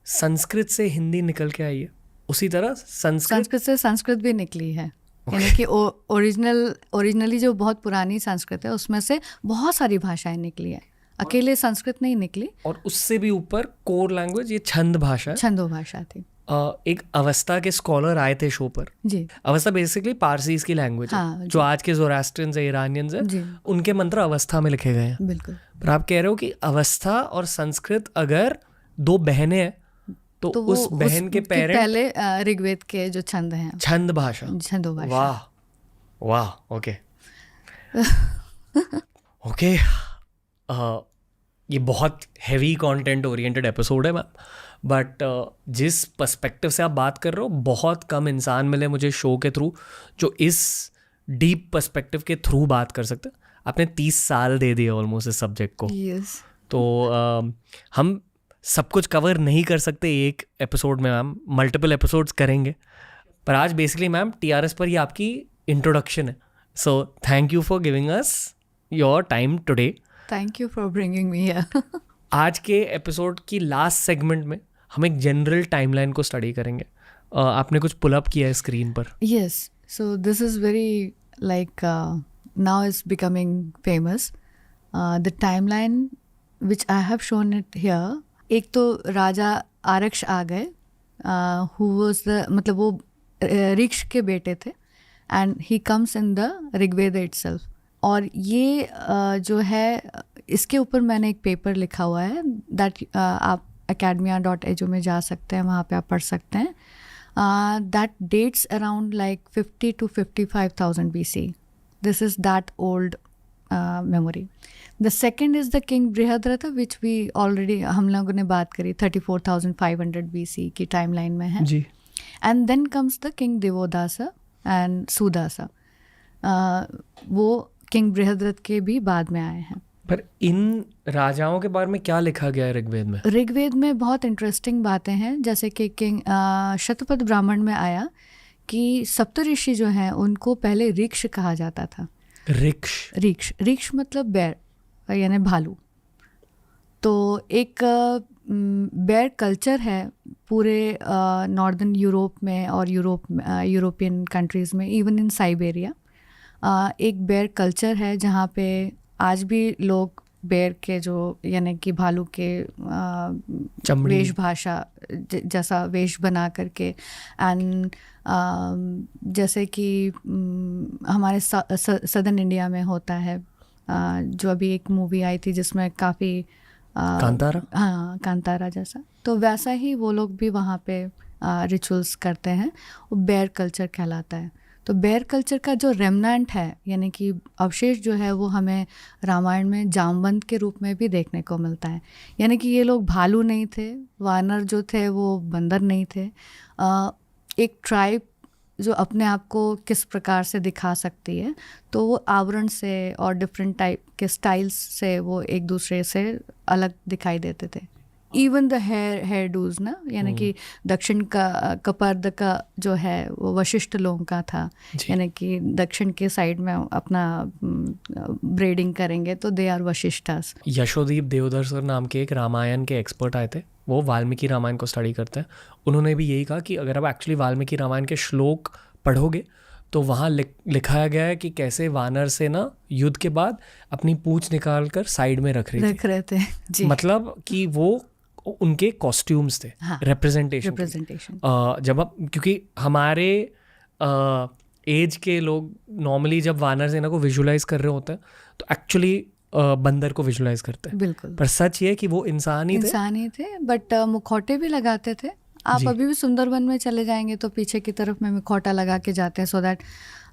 संस्कृत से हिंदी निकल के आई है, उसी तरह संस्कृत से संस्कृत भी निकली है। यानी कि ओरिजिनली जो बहुत पुरानी संस्कृत है उसमें से बहुत सारी भाषाएं निकली है, अकेले संस्कृत नहीं निकली। और उससे भी ऊपर कोर लैंग्वेज ये छंद भाषा है, छंदो भाषा थी। एक अवस्था के स्कॉलर आए थे शो पर जी। अवस्था बेसिकली पारसीज की लैंग्वेज है, जो आज के ज़ोरास्ट्रियंस है, इरानियंस है, उनके मंत्र अवस्था में लिखे गए हैं। बिल्कुल। पर आप कह रहे हो कि अवस्था और संस्कृत अगर 2 बहनें हैं तो उस बहन के पहले ऋग्वेद के जो छंद हैं, छंद भाषा, छंदो भाषा। वाह वाह, ओके ओके। ये बहुत हैवी कंटेंट ओरिएंटेड एपिसोड है मैम, बट जिस पर्सपेक्टिव से आप बात कर रहे हो, बहुत कम इंसान मिले मुझे शो के थ्रू जो इस डीप पर्सपेक्टिव के थ्रू बात कर सकते। आपने 30 साल दे दिए ऑलमोस्ट इस सब्जेक्ट को। yes. तो हम सब कुछ कवर नहीं कर सकते एक एपिसोड में मैम, मल्टीपल एपिसोड्स करेंगे। पर आज बेसिकली मैम TRS पर ही आपकी इंट्रोडक्शन है. So thank you for giving us your time today. Thank you for bringing me here. आज के एपिसोड की लास्ट सेगमेंट में हम एक जनरल टाइमलाइन को स्टडी करेंगे. आपने कुछ पुल अप किया है स्क्रीन पर. Yes, so this is very like now is becoming famous. The timeline which I have shown it here. एक तो राजा आरक्ष आ गए, हु वाज द मतलब वो ऋक्ष के बेटे थे, and he comes in the Rigveda itself. और ये जो है इसके ऊपर मैंने एक पेपर लिखा हुआ है दैट आप academia.edu में जा सकते हैं, वहाँ पे आप पढ़ सकते हैं. That dates around like 50 to 55,000 BC. This is that old memory. The second is the king Brihadrata, which we already हम लोगों ने बात करी 34,500 BC की टाइमलाइन में है जी. And then comes the king Devodasa and Sudasa. वो किंग बृहद्रथ के भी बाद में आए हैं. पर इन राजाओं के बारे में क्या लिखा गया है ऋग्वेद में? ऋग्वेद में बहुत इंटरेस्टिंग बातें हैं, जैसे कि किंग शतपथ ब्राह्मण में आया कि सप्तऋषि जो हैं उनको पहले ऋक्ष कहा जाता था. ऋक्ष मतलब बैर यानी भालू. तो एक बैर कल्चर है पूरे नॉर्दर्न यूरोप में और यूरोपियन कंट्रीज़ में, इवन इन साइबेरिया. एक बैर कल्चर है जहाँ पे आज भी लोग बैर के जो यानी कि भालू के वेशभाषा जैसा वेश बना करके, एंड जैसे कि हमारे सदर्न इंडिया में होता है, जो अभी एक मूवी आई थी जिसमें काफ़ी कांतारा. हाँ, कांतारा जैसा. तो वैसा ही वो लोग भी वहाँ पे रिचुअल्स करते हैं. वो बैर कल्चर कहलाता है. तो बैर कल्चर का जो रेमनेंट है यानी कि अवशेष जो है वो हमें रामायण में जामवंत के रूप में भी देखने को मिलता है. यानी कि ये लोग भालू नहीं थे, वानर जो थे वो बंदर नहीं थे. एक ट्राइब जो अपने आप को किस प्रकार से दिखा सकती है, तो वो आवरण से और डिफरेंट टाइप के स्टाइल्स से वो एक दूसरे से अलग दिखाई देते थे. इवन द हेयर डूज ना, यानी कि दक्षिण का कपर्द का जो है वो वशिष्ठ लोगों का था. यानी कि दक्षिण के साइड में अपना ब्रीडिंग करेंगे तो they are Vashishthas. Yashodeep Deodhar sir नाम के एक रामायण के एक्सपर्ट आए थे, वो वाल्मीकि रामायण को स्टडी करते हैं. उन्होंने भी यही कहा कि अगर आप एक्चुअली वाल्मीकि रामायण के श्लोक पढ़ोगे तो वहाँ लिखाया गया है कि कैसे वानर से ना युद्ध के बाद अपनी पूंछ निकाल कर साइड में रख रहे थे. जी. मतलब कि वो उनके कॉस्ट्यूम्स थे. हाँ, रिप्रेजेंटेशन. जब आप, क्योंकि हमारे एज के लोग नॉर्मली जब वानर सेना को विजुलाइज कर रहे होते हैं तो एक्चुअली बंदर को विजुलाइज करते हैं. बिल्कुल. पर सच ये कि वो इंसान ही थे, बट मुखौटे भी लगाते थे. आप अभी भी सुंदरबन में चले जाएंगे तो पीछे की तरफ में मुखौटा लगा के जाते हैं, सो दैट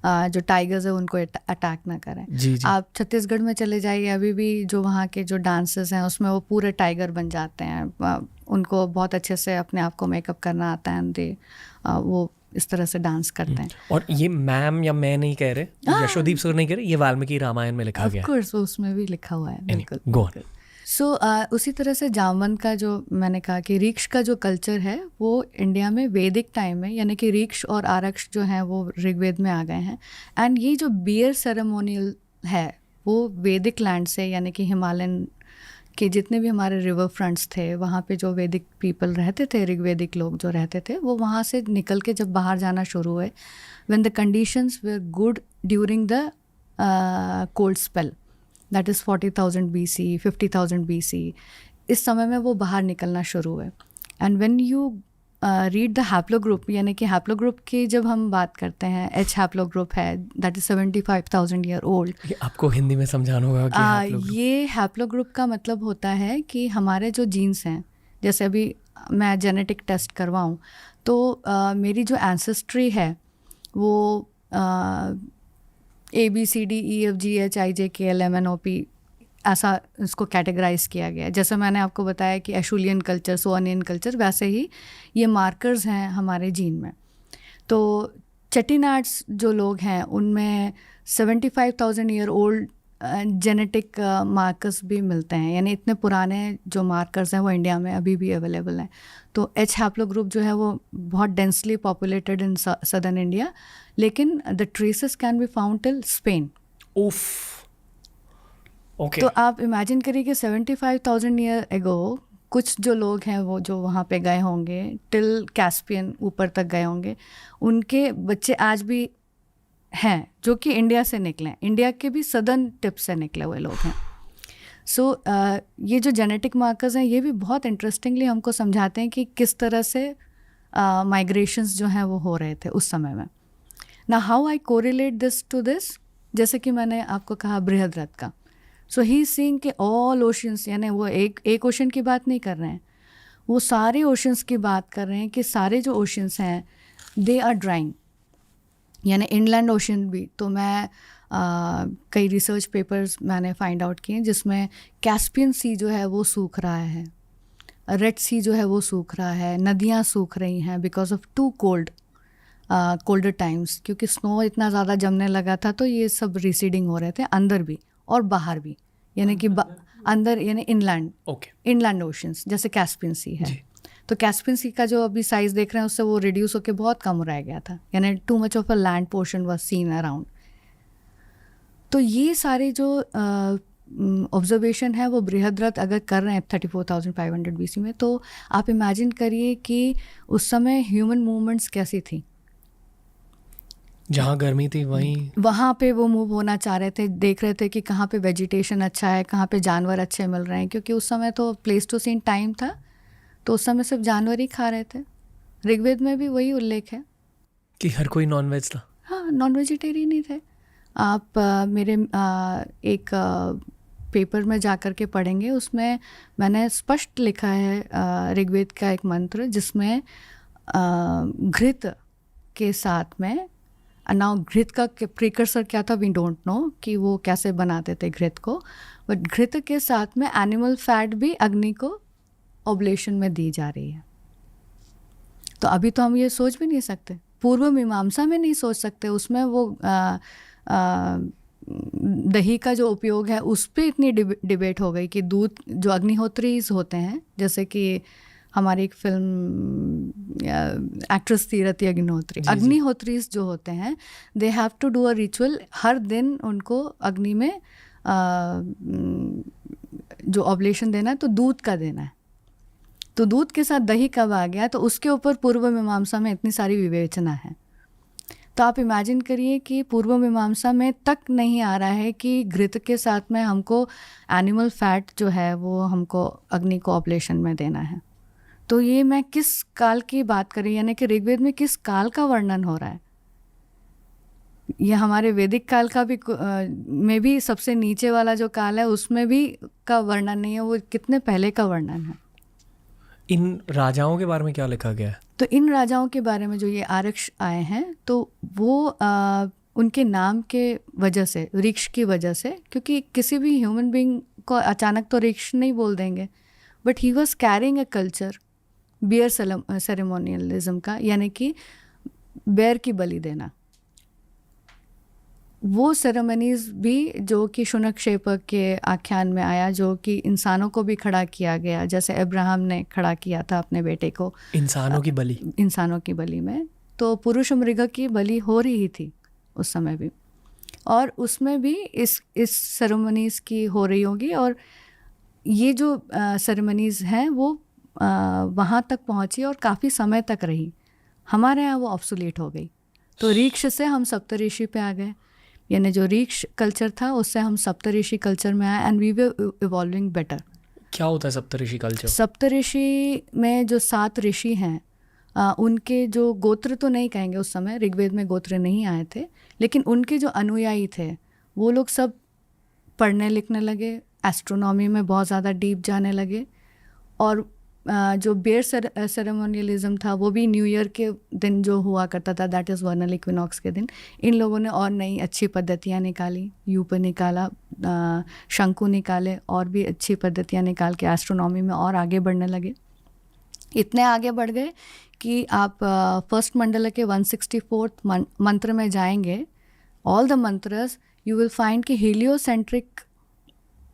जो टाइगर्स है उनको अटैक ना करें. जी. आप छत्तीसगढ़ में चले जाइए, अभी भी जो वहाँ के जो डांसर्स हैं उसमें वो पूरे टाइगर बन जाते हैं. उनको बहुत अच्छे से अपने आप को मेकअप करना आता है, वो इस तरह से डांस करते हैं. और ये मैम या मैं नहीं कह रहे, यशोदीप सर नहीं कह रहे, ये वाल्मीकि रामायण में लिखा गया है. ऑफ कोर्स उसमें भी लिखा हुआ है. बिल्कुल. Go on. सो उसी तरह से जामवंत का जो मैंने कहा कि ऋक्ष का जो कल्चर है वो इंडिया में वैदिक टाइम में, यानी कि ऋक्ष और आरक्ष जो हैं वो ऋग्वेद में आ गए हैं. एंड ये जो बियर सेरेमोनियल है वो वैदिक लैंड से, यानी कि हिमालयन के जितने भी हमारे रिवर फ्रंट्स थे वहाँ पे जो वैदिक पीपल रहते थे, ऋग्वेदिक लोग जो रहते थे, वो वहाँ से निकल के जब बाहर जाना शुरू हुए, when the conditions were good during the cold spell, that is 40,000 BC, 50,000 BC, इस समय में वो बाहर निकलना शुरू हुए. And when you read the haplogroup, यानी कि हैप्लोग्रुप की जब हम बात करते हैं, H हैप्लोग्रुप है, दैट इज़ 75,000 ईयर ओल्ड. आपको हिंदी में समझाना होगा कि ये हैप्लोग्रुप का मतलब होता है कि हमारे जो जीन्स हैं, जैसे अभी मैं जेनेटिक टेस्ट करवाऊँ तो मेरी जो एंसेस्ट्री है वो ABCDEFGHIJKLMNOP ऐसा इसको कैटेगराइज किया गया है. जैसे मैंने आपको बताया कि एशुलियन कल्चर, सोअनियन कल्चर, वैसे ही ये मार्कर्स हैं हमारे जीन में. तो चेट्टिनाड्स जो लोग हैं उनमें 75,000 ईयर ओल्ड जेनेटिक मार्कर्स भी मिलते हैं, यानी इतने पुराने जो मार्कर्स हैं वो इंडिया में अभी भी अवेलेबल हैं। तो एच हैप्लोग्रुप जो है वो बहुत densely populated in southern India, लेकिन the traces can be found till Spain. उफ, ओके। तो आप इमेजिन करिए कि 75,000 ईयर एगो कुछ जो लोग हैं वो जो वहाँ पे गए होंगे टिल कैस्पियन ऊपर तक गए होंगे, उनके बच्चे आज भी हैं जो कि इंडिया से निकले हैं, इंडिया के भी सदर्न टिप से निकले हुए लोग हैं। सो ये जो जेनेटिक मार्कर्स हैं ये भी बहुत इंटरेस्टिंगली हमको समझाते हैं कि किस तरह से माइग्रेशंस जो हैं वो हो रहे थे उस समय में। ना how I correlate this to this, जैसे कि मैंने आपको कहा बृहद्रथ का, सो ही सीइंग कि ऑल ओशंस, यानी वो एक ओशन की बात नहीं कर रहे हैं, वो सारे ओशंस की बात कर रहे हैं कि सारे जो ओशंस हैं दे आर ड्राइंग, यानी इनलैंड ओशन भी। तो मैं कई रिसर्च पेपर्स मैंने फाइंड आउट किए जिसमें कैस्पियन सी जो है वो सूख रहा है, रेड सी जो है वो सूख रहा है, नदियाँ सूख रही हैं because of too colder times, क्योंकि स्नो इतना ज़्यादा जमने लगा था तो ये सब रिसीडिंग हो रहे थे अंदर भी और बाहर भी, यानी कि अंदर यानी इनलैंड, इनलैंड ओशंस जैसे कैस्पियन सी है। तो कैस्पियन सी का जो अभी साइज़ देख रहे हैं उससे वो रिड्यूस होकर बहुत कम रह गया था, यानी too much of a land portion was scene around. तो ये सारे जो ऑब्जर्वेशन है वो बृहद्रथ अगर कर रहे हैं 34,500 BC में, तो आप इमेजिन करिए कि उस समय ह्यूमन मूवमेंट्स कैसी थी। जहाँ गर्मी थी वहाँ पे वो मूव होना चाह रहे थे, देख रहे थे कि कहाँ पे वेजिटेशन अच्छा है, कहाँ पे जानवर अच्छे मिल रहे हैं, क्योंकि उस समय तो प्लेस्टोसीन टाइम था, तो उस समय सिर्फ जानवर ही खा रहे थे। ऋग्वेद में भी वही उल्लेख है कि हर कोई नॉन वेज था। हाँ, नॉन वेजिटेरियन ही थे। आप मेरे एक पेपर में जा कर के पढ़ेंगे, उसमें मैंने स्पष्ट लिखा है ऋग्वेद का एक मंत्र जिसमें घृत के साथ में, नाउ घृत का प्रीकर्सर क्या था वी डोंट नो कि वो कैसे बनाते थे घृत को, बट घृत के साथ में एनिमल फैट भी अग्नि को ऑब्लेशन में दी जा रही है। तो अभी तो हम ये सोच भी नहीं सकते, पूर्व मीमांसा में नहीं सोच सकते, उसमें वो दही का जो उपयोग है उस पर इतनी डिबेट हो गई कि दूध जो अग्निहोत्रीज होते हैं, जैसे कि हमारी एक फिल्म एक्ट्रेस थी रति अग्निहोत्री, अग्निहोत्रीज जो होते हैं they have to do a ritual, हर दिन उनको अग्नि में जो ऑब्लेशन देना है तो दूध का देना है। तो दूध के साथ दही कब आ गया, तो उसके ऊपर पूर्व मीमांसा में इतनी सारी विवेचना है। तो आप इमेजिन करिए कि पूर्व मीमांसा में तक नहीं आ रहा है कि घृत के साथ में हमको एनिमल फैट जो है वो हमको अग्नि को ऑब्लेशन में देना है। तो ये मैं किस काल की बात कर रही, यानी कि ऋग्वेद में किस काल का वर्णन हो रहा है। ये हमारे वैदिक काल का भी में भी सबसे नीचे वाला जो काल है उसमें भी का वर्णन नहीं है, वो कितने पहले का वर्णन है। इन राजाओं के बारे में क्या लिखा गया है? तो इन राजाओं के बारे में जो ये आरक्ष आए हैं तो वो उनके नाम के वजह से, ऋक्ष की वजह से, क्योंकि किसी भी ह्यूमन बीइंग को अचानक तो ऋक्ष नहीं बोल देंगे, but he was carrying a culture bear ceremonialism का, यानी कि बेर की बलि देना। वो सेरेमनीज भी जो कि शुनकशेपक के आख्यान में आया, जो कि इंसानों को भी खड़ा किया गया, जैसे अब्राहम ने खड़ा किया था अपने बेटे को इंसानों की बलि में, तो पुरुष मृग की बलि हो रही थी उस समय भी, और उसमें भी इस सेरेमनीज की हो रही होगी। और ये जो सेरेमनीज हैं वो वहाँ तक पहुँची और काफ़ी समय तक रही। हमारे यहाँ वो ऑब्सोलीट हो गई, तो ऋक्ष से हम सप्तऋषि पे आ गए, यानी जो ऋक्ष कल्चर था उससे हम सप्तऋषि कल्चर में आए, and we were evolving better. क्या होता है सप्तऋषि कल्चर? सप्तऋषि में जो 7 ऋषि हैं उनके जो गोत्र तो नहीं कहेंगे, उस समय ऋग्वेद में गोत्र नहीं आए थे, लेकिन उनके जो अनुयायी थे वो लोग सब पढ़ने लिखने लगे, एस्ट्रोनॉमी में बहुत ज़्यादा डीप जाने लगे, और जो बेयर सेरेमोनियलिज्म था वो भी न्यू ईयर के दिन जो हुआ करता था, दैट इज़ वर्नल इक्विनॉक्स के दिन, इन लोगों ने और नई अच्छी पद्धतियाँ निकाली, यूप निकाला, शंकु निकाले, और भी अच्छी पद्धतियाँ निकाल के एस्ट्रोनॉमी में और आगे बढ़ने लगे। इतने आगे बढ़ गए कि आप फर्स्ट मंडल के 164th मंत्र में जाएंगे, ऑल द मंत्रस यू विल फाइंड कि हीलियोसेंट्रिक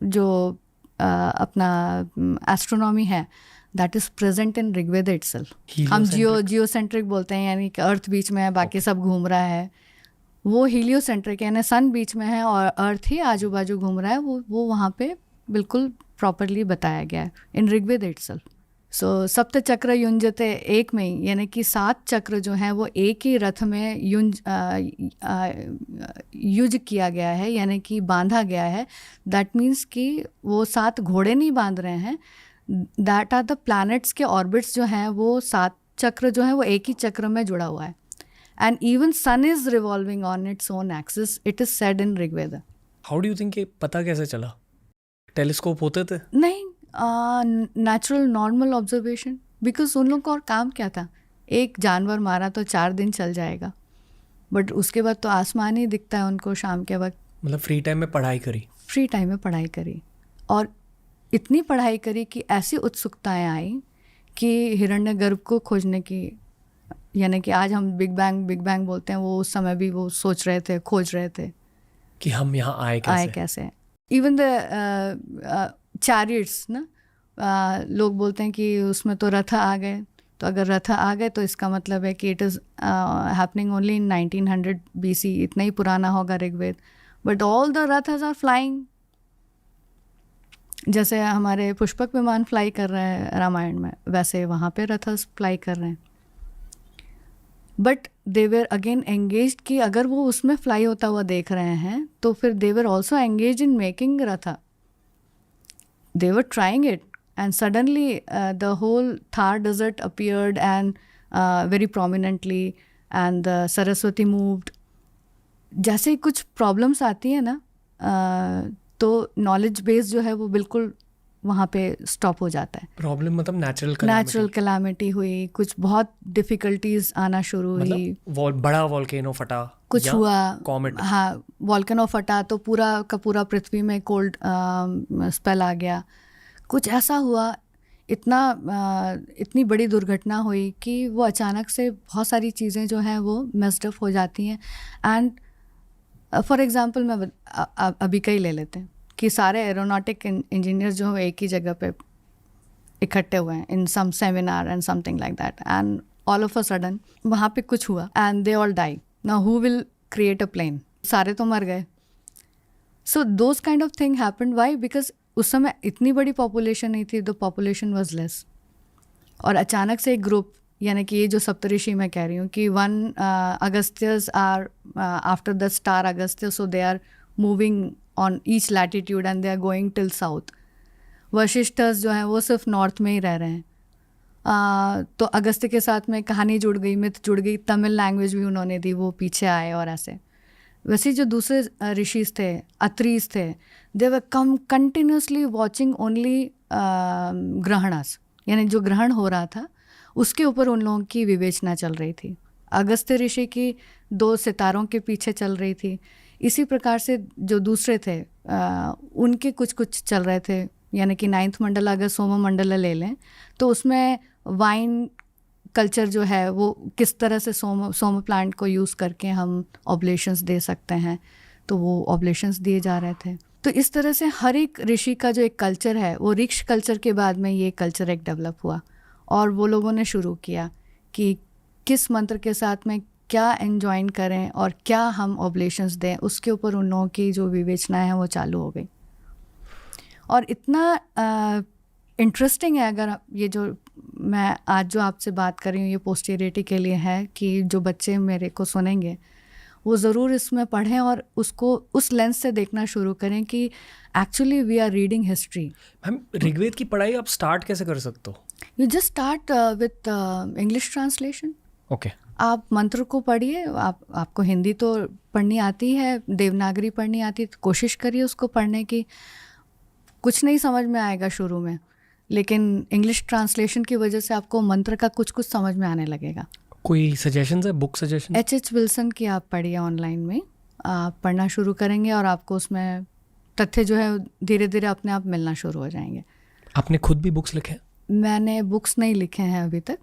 जो अपना एस्ट्रोनॉमी है that is present in Rigveda itself. हम जियोसेंट्रिक बोलते हैं, यानी कि अर्थ बीच में है, बाकी सब घूम रहा है। वो हीलियोसेंट्रिक यानी सन बीच में है और अर्थ ही आजू बाजू घूम रहा है, वो वहाँ पे बिल्कुल प्रॉपरली बताया गया है इन ऋग्वेद इटसेल्फ। सो सप्त चक्र युंजते एक में ही, यानी कि 7 चक्र जो हैं वो एक ही रथ में युज किया गया है, यानी कि बांधा गया है। दैट मीन्स कि वो 7 घोड़े नहीं बांध रहे हैं, दैट आर द प्लैनेट्स के ऑर्बिट्स जो हैं वो 7 चक्र जो है वो एक ही चक्र में जुड़ा हुआ है। And even sun is revolving on its own axis, it is said in Rigveda. How do you think ये पता कैसे चला? टेलीस्कोप होते थे? नहीं, नेचुरल नॉर्मल ऑब्जर्वेशन। बिकॉज उन लोगों का और काम क्या था, एक जानवर मारा तो 4 दिन चल जाएगा, बट उसके बाद तो आसमान ही दिखता है उनको शाम के वक्त। मतलब फ्री टाइम में पढ़ाई करी? फ्री टाइम में पढ़ाई करी, और इतनी पढ़ाई करी कि ऐसी उत्सुकताएं आई कि हिरण्यगर्भ को खोजने की, यानी कि आज हम बिग बैंग बोलते हैं, वो उस समय भी वो सोच रहे थे, खोज रहे थे कि हम यहाँ आए कैसे। इवन द चैरियट्स ना, लोग बोलते हैं कि उसमें तो रथ आ गए, तो अगर रथ आ गए तो इसका मतलब है कि it is happening only in 1900 BC, इतना ही पुराना होगा ऋग्वेद। बट ऑल द रथस आर फ्लाइंग, जैसे हमारे पुष्पक विमान फ्लाई कर रहे हैं रामायण में, वैसे वहाँ पे रथस फ्लाई कर रहे हैं। But they were again engaged कि अगर वो उसमें फ्लाई होता हुआ देख रहे हैं तो फिर they were also engage in making रथा। They were trying it and suddenly the whole Thar desert appeared and very prominently and Saraswati moved. जैसे ही कुछ प्रॉब्लम्स आती है ना, तो नॉलेज बेस जो है वो बिल्कुल वहाँ पे स्टॉप हो जाता है। प्रॉब्लम मतलब नेचुरल कैलामिटी हुई, कुछ बहुत डिफिकल्टीज आना शुरू हुई, बड़ा वॉल्केनो फटा, कुछ हुआ, कॉमेट। हाँ, वॉल्केनो फटा तो पूरा का पूरा पृथ्वी में कोल्ड स्पेल आ गया, कुछ ऐसा हुआ, इतनी बड़ी दुर्घटना हुई कि वो अचानक से बहुत सारी चीज़ें जो हैं वो मेस्ड अप हो जाती हैं। एंड फॉर एग्जांपल मैं अभी का ही ले लेते हैं कि सारे एरोनॉटिक इंजीनियर्स जो एक ही जगह पे इकट्ठे हुए हैं in some seminar and something like that, and all of a sudden वहाँ पे कुछ हुआ and they all die. Now who will create a plane? सारे तो मर गए। So those kind of thing happened. Why? Because उस समय इतनी बड़ी पॉपुलेशन नहीं थी, द पॉपुलेशन वाज लेस, और अचानक से एक ग्रुप, यानी कि ये जो सप्तऋषि मैं कह रही हूँ कि 1 अगस्त्यस are after the star Agastya, so they are moving on each latitude and they are going till south. वशिष्ठस जो हैं वो सिर्फ नॉर्थ में ही रह रहे हैं। तो अगस्त्य के साथ में कहानी जुड़ गई, मिथ जुड़ गई, तमिल लैंग्वेज भी उन्होंने दी, वो पीछे आए और ऐसे। वैसे जो दूसरे ऋषिज थे, अत्रीज थे, दे वर कंटिन्यूसली वॉचिंग ओनली ग्रहणस, यानी जो ग्रहण हो रहा था उसके ऊपर उन लोगों की विवेचना चल रही थी। अगस्त्य ऋषि की 2 सितारों के पीछे चल रही थी। इसी प्रकार से जो दूसरे थे उनके कुछ चल रहे थे, यानी कि 9th मंडला अगर सोम मंडला ले लें तो उसमें वाइन कल्चर जो है वो किस तरह से सोम प्लांट को यूज़ करके हम ऑब्लेशंस दे सकते हैं, तो वो ऑब्लेशंस दिए जा रहे थे। तो इस तरह से हर एक ऋषि का जो एक कल्चर है, वो ऋक्ष कल्चर के बाद में ये कल्चर एक डेवलप हुआ, और वो लोगों ने शुरू किया कि किस मंत्र के साथ में क्या एंजॉइन करें और क्या हम ऑब्लेशंस दें, उसके ऊपर उन लोगों की जो विवेचना है वो चालू हो गई। और इतना इंटरेस्टिंग है, अगर ये जो मैं आज जो आपसे बात कर रही हूँ ये पोस्टेरिटी के लिए है कि जो बच्चे मेरे को सुनेंगे वो ज़रूर इसमें पढ़ें और उसको उस लेंस से देखना शुरू करें कि actually we are reading history. Ma'am, Rigveda की पढ़ाई आप स्टार्ट कैसे कर सकते हो? You just start with English translation. Okay, आप मंत्र को पढ़िए। आपको हिंदी तो पढ़नी आती है, देवनागरी पढ़नी आती है, तो कोशिश करिए उसको पढ़ने की। कुछ नहीं समझ में आएगा शुरू में, लेकिन इंग्लिश ट्रांसलेशन की वजह से आपको मंत्र का कुछ समझ में आने लगेगा। कोई सजेशंस है, बुक सजेशन? H.H. विल्सन की आप पढ़िए, ऑनलाइन में आप पढ़ना शुरू करेंगे और आपको उसमें तथ्य जो है धीरे धीरे अपने आप मिलना शुरू हो जाएंगे। आपने खुद भी बुक्स लिखे? मैंने बुक्स नहीं लिखे हैं अभी तक,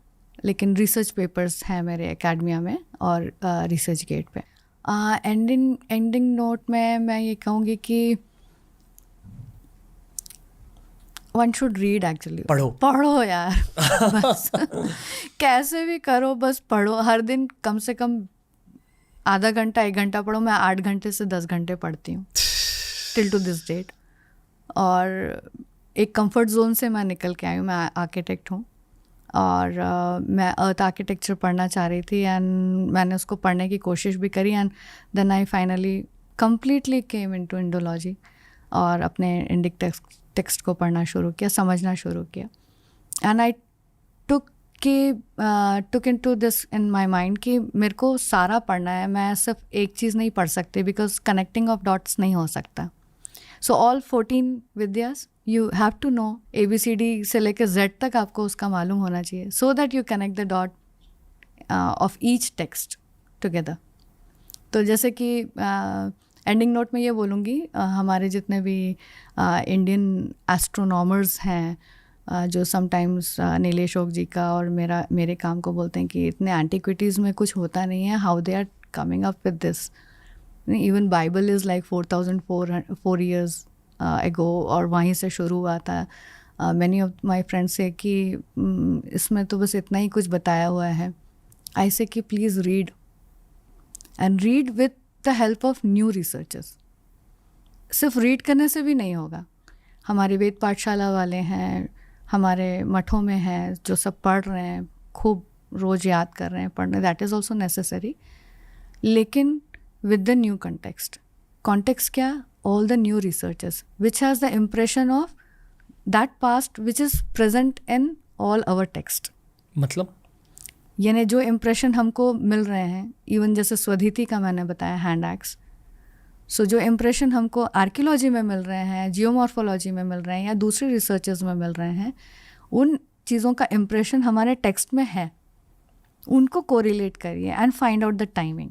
लेकिन रिसर्च पेपर्स हैं मेरे एकेडमिया में और रिसर्च गेट पे। एंडिंग नोट में मैं ये कहूँगी कि वन शुड रीड एक्चुअली। पढ़ो यार बस कैसे भी करो, बस पढ़ो। हर दिन कम से कम आधा घंटा 1 घंटा पढ़ो। मैं 8 घंटे से 10 घंटे पढ़ती हूँ टिल टू दिस डेट। और एक कंफर्ट जोन से मैं निकल के आई हूँ। मैं आर्किटेक्ट हूँ और मैं अर्थ आर्किटेक्चर पढ़ना चाह रही थी एंड मैंने उसको पढ़ने की कोशिश भी करी and then I finally completely came into Indology और अपने इंडिक टेक्स्ट को पढ़ना शुरू किया, समझना शुरू किया। And I took into this in my mind कि मेरे को सारा पढ़ना है, मैं सिर्फ एक चीज़ नहीं पढ़ सकती बिकॉज कनेक्टिंग ऑफ डॉट्स नहीं हो सकता। सो ऑल 14 विद्यास you have to know, ABCD से लेकर Z तक आपको उसका मालूम होना चाहिए so that you connect the dot of each text together. तो जैसे कि एंडिंग नोट में ये बोलूँगी, हमारे जितने भी इंडियन एस्ट्रोनॉमर्स हैं जो समटाइम्स नीलेश ओक जी का और मेरे काम को बोलते हैं कि इतने एंटिक्विटीज़ में कुछ होता नहीं है, how they are coming up with this. Even Bible is like 4,400 years ago और वहीं से शुरू हुआ था। मैनी ऑफ माई फ्रेंड्स से कि इसमें तो बस इतना ही कुछ बताया हुआ है। आई से कि please read and read with the help of new researchers. सिर्फ रीड करने से भी नहीं होगा। हमारे वेद पाठशाला वाले हैं, हमारे मठों में हैं जो सब पढ़ रहे हैं, खूब रोज़ याद कर रहे हैं, पढ़ने, दैट इज़ ऑल्सो नेसेसरी। लेकिन विद द न्यू कॉन्टेक्स्ट क्या? All the new researchers which has the impression of that past which is present in all our text. मतलब यानी जो इम्प्रेशन हमको मिल रहे हैं, इवन जैसे स्वधिति का मैंने बताया हैंड एक्स, सो जो इम्प्रेशन हमको आर्कियोलॉजी में मिल रहे हैं, जियोमॉर्फोलॉजी में मिल रहे हैं या दूसरे रिसर्चेस में मिल रहे हैं, उन चीज़ों का इम्प्रेशन हमारे टेक्स्ट में है। उनको कोरिलेट करिए and find out the timing.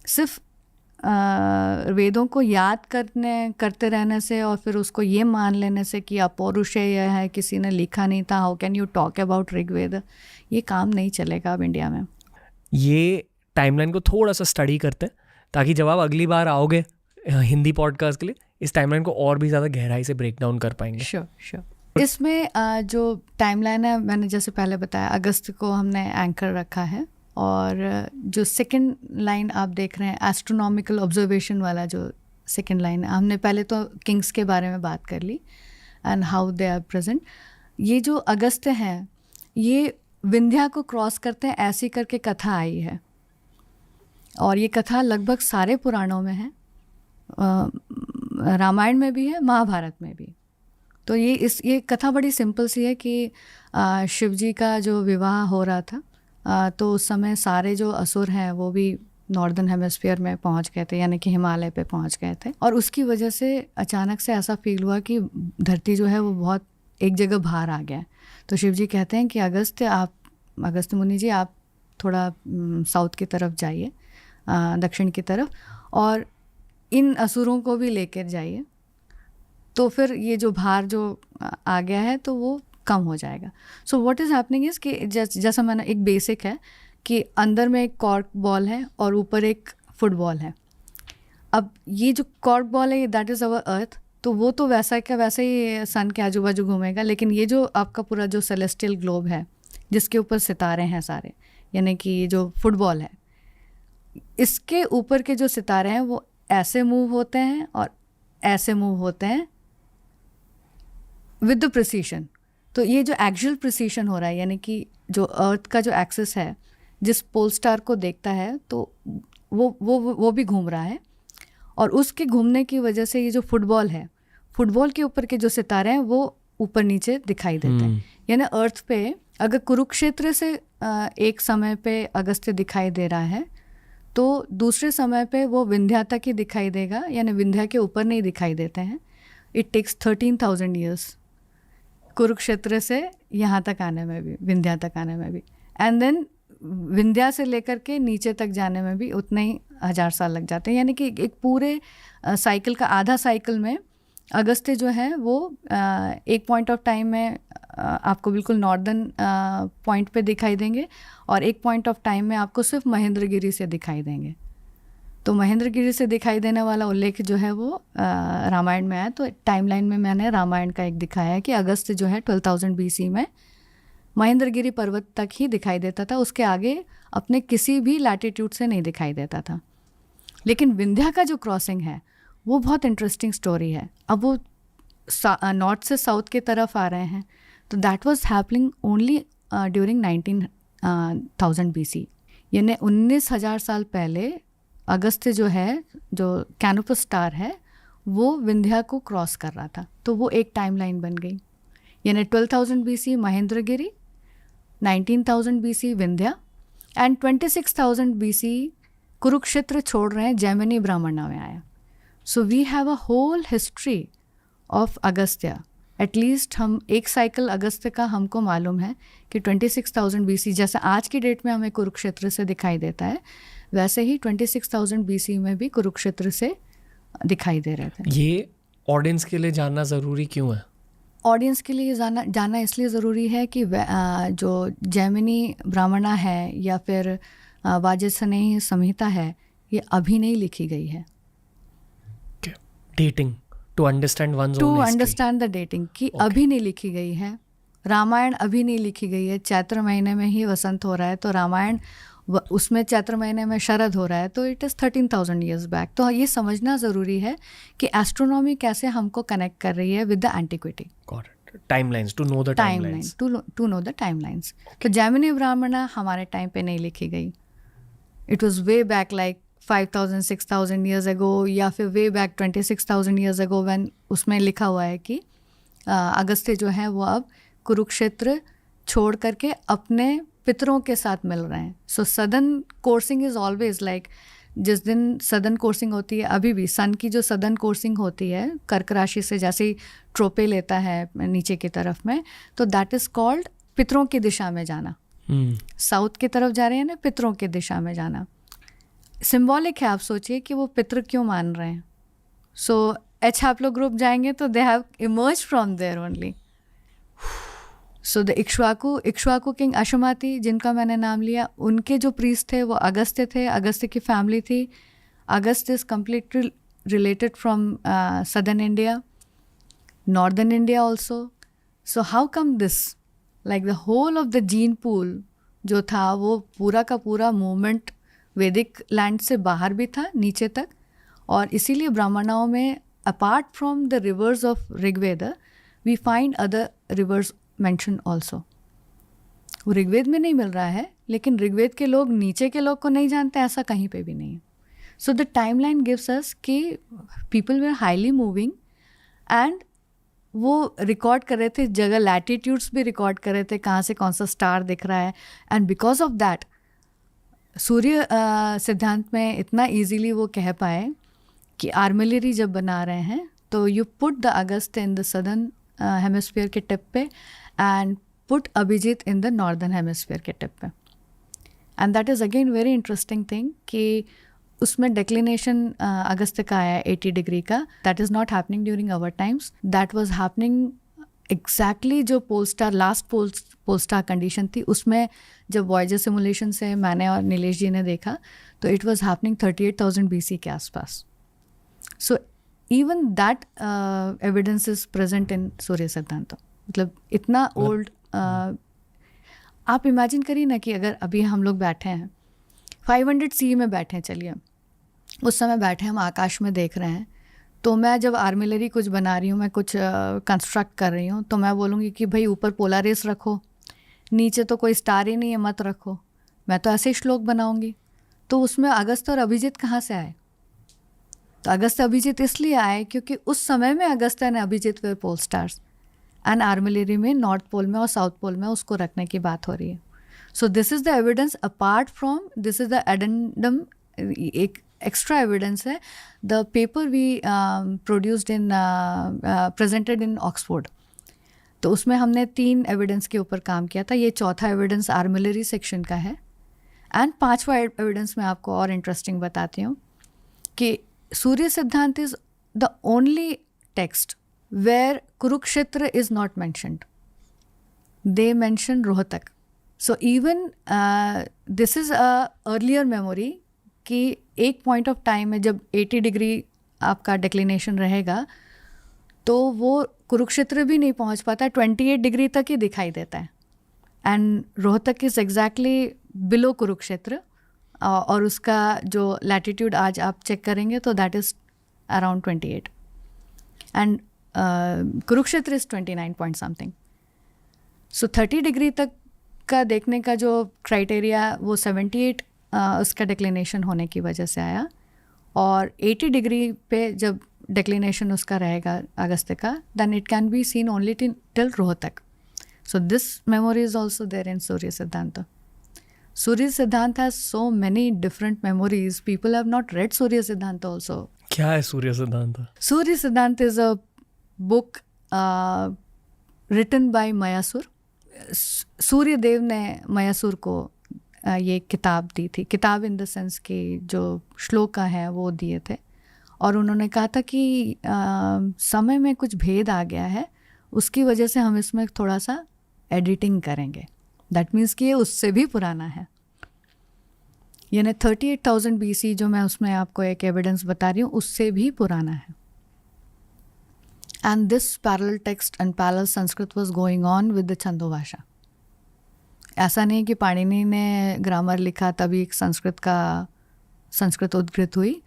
सिर्फ वेदों को याद करते रहने से और फिर उसको ये मान लेने से कि अपौरुषेय है, किसी ने लिखा नहीं था, how can you talk about Rigveda, ये काम नहीं चलेगा अब इंडिया में। ये टाइमलाइन को थोड़ा सा स्टडी करते हैं ताकि जब आप अगली बार आओगे हिंदी पॉडकास्ट के लिए इस टाइमलाइन को और भी ज़्यादा गहराई से ब्रेक डाउन कर पाएंगे। श्योर। इसमें जो टाइमलाइन है, मैंने जैसे पहले बताया, अगस्त को हमने एंकर रखा है और जो सेकंड लाइन आप देख रहे हैं एस्ट्रोनॉमिकल ऑब्जर्वेशन वाला जो सेकंड लाइन है, हमने पहले तो किंग्स के बारे में बात कर ली and how they are present. ये जो अगस्त हैं ये विंध्या को क्रॉस करते हैं, ऐसी करके कथा आई है और ये कथा लगभग सारे पुराणों में है, रामायण में भी है, महाभारत में भी। तो ये कथा बड़ी सिंपल सी है कि शिव जी का जो विवाह हो रहा था तो उस समय सारे जो असुर हैं वो भी नॉर्दर्न हेमिस्फीयर में पहुंच गए थे, यानी कि हिमालय पे पहुंच गए थे। और उसकी वजह से अचानक से ऐसा फील हुआ कि धरती जो है वो बहुत एक जगह बाहर आ गया है। तो शिव जी कहते हैं कि अगस्त मुनि जी आप थोड़ा साउथ की तरफ जाइए, दक्षिण की तरफ, और इन असुरों को भी लेकर जाइए, तो फिर ये जो भार जो आ गया है तो वो कम हो जाएगा। So what is happening is कि जैसा मैंने, एक बेसिक है कि अंदर में एक कॉर्क बॉल है और ऊपर एक फुटबॉल है। अब ये जो कॉर्क बॉल है दैट इज़ अवर अर्थ, तो वो तो वैसा का वैसे ही सन के आजू बाजू घूमेगा। लेकिन ये जो आपका पूरा जो सेलेस्टियल ग्लोब है जिसके ऊपर सितारे हैं सारे, यानी कि ये जो फुटबॉल है, इसके ऊपर के जो सितारे हैं वो ऐसे मूव होते हैं और ऐसे मूव होते हैं विद द प्रिसीशन। तो ये जो एक्चुअल प्रिसीशन हो रहा है, यानी कि जो अर्थ का जो एक्सिस है जिस पोल स्टार को देखता है तो वो भी घूम रहा है, और उसके घूमने की वजह से ये जो फुटबॉल है, फुटबॉल के ऊपर के जो सितारे हैं वो ऊपर नीचे दिखाई देते हैं। यानी अर्थ पे अगर कुरुक्षेत्र से एक समय पे अगस्त्य दिखाई दे रहा है तो दूसरे समय पे वो विंध्या तक ही दिखाई देगा, यानी विंध्या के ऊपर नहीं दिखाई देते हैं। इट टेक्स 13,000 years कुरुक्षेत्र से यहाँ तक आने में भी, विंध्या तक आने में भी, एंड देन विंध्या से लेकर के नीचे तक जाने में भी उतने ही 1000 साल लग जाते हैं। यानी कि एक पूरे साइकिल का आधा साइकिल में अगस्त्य जो है वो एक पॉइंट ऑफ टाइम में आपको बिल्कुल नॉर्दर्न पॉइंट पे दिखाई देंगे और एक पॉइंट ऑफ टाइम में आपको सिर्फ महेंद्रगिरी से दिखाई देंगे। तो महेंद्रगिरी से दिखाई देने वाला उल्लेख जो है वो रामायण में है। तो टाइमलाइन में मैंने रामायण का एक दिखाया है कि अगस्त जो है 12,000 BC में महेंद्रगिरी पर्वत तक ही दिखाई देता था, उसके आगे अपने किसी भी लैटिट्यूड से नहीं दिखाई देता था। लेकिन विंध्या का जो क्रॉसिंग है वो बहुत इंटरेस्टिंग स्टोरी है। अब वो नॉर्थ से साउथ की तरफ आ रहे हैं, तो that was happening only during 19,000 BC, यानी 19,000 साल पहले अगस्त जो है, जो कैनोपस स्टार है, वो विंध्या को क्रॉस कर रहा था। तो वो एक टाइमलाइन बन गई, यानी 12,000 BC Mahendragiri, 19,000 BC Vindhya and 26,000 BC Kurukshetra छोड़ रहे हैं, जैमिनी ब्राह्मणा में आया। So we have a whole history of Agastya. At least हम एक साइकिल अगस्त्य का हमको मालूम है कि 26,000 BC, जैसे आज की डेट में हमें कुरुक्षेत्र से दिखाई देता है, वैसे ही 26,000 BC में भी कुरुक्षेत्र से दिखाई दे रहे थे। ये ऑडियंस के लिए जानना ज़रूरी क्यों है? ऑडियंस के लिए जानना इसलिए ज़रूरी है कि जो जैमिनी ब्राह्मणा है या फिर वाजसनेयी संहिता है, ये अभी नहीं लिखी गई है। Dating to understand the dating कि अभी नहीं लिखी गई है। रामायण अभी नहीं लिखी गई है, चैत्र महीने में ही वसंत हो रहा है, तो रामायण उसमें चैत्र महीने में शरद हो रहा है, तो इट इज़ 13,000 years बैक। तो ये समझना ज़रूरी है कि एस्ट्रोनॉमी कैसे हमको कनेक्ट कर रही है with the antiquity. Timelines, to know the timelines, to know the timelines. तो जैमिनी ब्राह्मणा हमारे टाइम पे नहीं लिखी गई, it was way back like 5,000 6,000 years ago, या फिर way back 26,000 years ago, when उसमें लिखा हुआ है कि अगस्त्य जो है वो अब कुरुक्षेत्र छोड़ करके अपने पितरों के साथ मिल रहे हैं। So southern coursing is always like, जिस दिन सदर्न कोर्सिंग होती है, अभी भी सन की जो सदर्न कोर्सिंग होती है कर्क राशि से जैसे ही ट्रोपे लेता है नीचे की तरफ में, तो दैट इज़ कॉल्ड पितरों की दिशा में जाना। साउथ की तरफ जा रहे हैं ना, पितरों की दिशा में जाना सिंबॉलिक है। आप सोचिए कि वो पितृ क्यों मान रहे हैं। सो एच हैप्लो ग्रुप जाएंगे तो they have emerge from there only. So the Ikshvaku king Ashumati, जिनका मैंने नाम लिया, उनके जो प्रीस्ट थे वो अगस्त्य थे, अगस्त्य की फैमिली थी। Agastya is completely related from southern India, northern India also. So how come this, like the whole of the gene pool जो था वो पूरा का पूरा मूवमेंट वैदिक लैंड से बाहर भी था नीचे तक। और इसीलिए ब्राह्मणाओं में apart from the rivers of Rigveda we find other rivers mention also. वो ऋग्वेद में नहीं मिल रहा है, लेकिन ऋग्वेद के लोग नीचे के लोग को नहीं जानते, ऐसा कहीं पे भी नहीं है। So the timeline gives us कि people were highly moving and वो रिकॉर्ड कर रहे थे, जगह लैटिट्यूड्स भी रिकॉर्ड कर रहे थे, कहाँ से कौन सा स्टार दिख रहा है। एंड बिकॉज ऑफ दैट सूर्य सिद्धांत में इतना इजीली वो कह पाए कि आर्मिलरी जब बना रहे हैं तो you put the Agast in the southern hemisphere के टिप पे and put Abhijit in the northern hemisphere के टिप पे। And that is again very interesting thing कि उसमें डिक्लिनेशन अगस्त का आया 80 डिग्री का। That is not happening during our times, that was happening exactly जो pole star last pole star condition थी, उसमें जब वॉयेजर सिमुलेशन से मैंने और नीलेश जी ने देखा तो इट वाज हैपनिंग 38,000 BC के आसपास। So even that evidence is present in Surya Siddhanta. मतलब इतना ओल्ड। आप इमेजिन करिए ना कि अगर अभी हम लोग बैठे हैं 500 CE में बैठे हैं, चलिए उस समय बैठे हम आकाश में देख रहे हैं, तो मैं जब आर्मिलरी कुछ बना रही हूँ, मैं कुछ कंस्ट्रक्ट कर रही हूँ, तो मैं बोलूँगी कि भाई ऊपर पोलारिस रखो, नीचे तो कोई स्टार ही नहीं है, मत रखो। मैं तो ऐसे ही श्लोक बनाऊँगी। तो उसमें अगस्त और अभिजीत कहाँ से आए? तो अगस्त अभिजीत इसलिए आए क्योंकि उस समय में अगस्त एंड अभिजीत वे पोल स्टार्स एंड आर्मिलरी में नॉर्थ पोल में और साउथ पोल में उसको रखने की बात हो रही है। So this is the evidence apart from this is the addendum. एक एक्स्ट्रा एविडेंस है, the paper we produced in presented in Oxford. तो उसमें हमने 3 एविडेंस के ऊपर काम किया था। ये चौथा एविडेंस आर्मिलरी सेक्शन का है। एंड 5वां एविडेंस मैं आपको और इंटरेस्टिंग बताती हूँ कि Surya Siddhanta is the only text where Kurukshetra is not mentioned. They mention Rohtak. So even this is a earlier memory कि एक पॉइंट ऑफ टाइम में जब 80 डिग्री आपका डिक्लिनेशन रहेगा तो वो कुरुक्षेत्र भी नहीं पहुंच पाता, 28 डिग्री तक ही दिखाई देता है। And Rohtak is exactly below Kurukshetra, और उसका जो लैटिट्यूड आज आप चेक करेंगे तो that is around 28 and Kurukshetra is 29 point something. So 30 degree तक का देखने का जो क्राइटेरिया वो 78 उसका डिक्लिनेशन होने की वजह से आया, और 80 डिग्री पे जब डिक्लिनेशन उसका रहेगा अगस्त का, then it can be seen only till Rohtak. So this memory is also there in Surya Siddhanta. Surya Siddhanta has so many different memories, people have not read Surya Siddhanta also. क्या है Surya Siddhanta? Surya Siddhanta is a book written by Mayasur. Surya Dev ने मयासुर को ये किताब दी थी, किताब इन द सेंस कि जो श्लोक है वो दिए थे, और उन्होंने कहा था कि समय में कुछ भेद आ गया है, उसकी वजह से हम इसमें थोड़ा सा एडिटिंग करेंगे। दैट मीन्स कि ये उससे भी पुराना है, यानी 38,000 BC जो मैं उसमें आपको एक एविडेंस बता रही हूँ उससे भी पुराना है। And this parallel text and parallel Sanskrit was going on with the छंदोभाषा। ऐसा नहीं कि पाणिनि ने ग्रामर लिखा तभी संस्कृत उद्गृत हुई,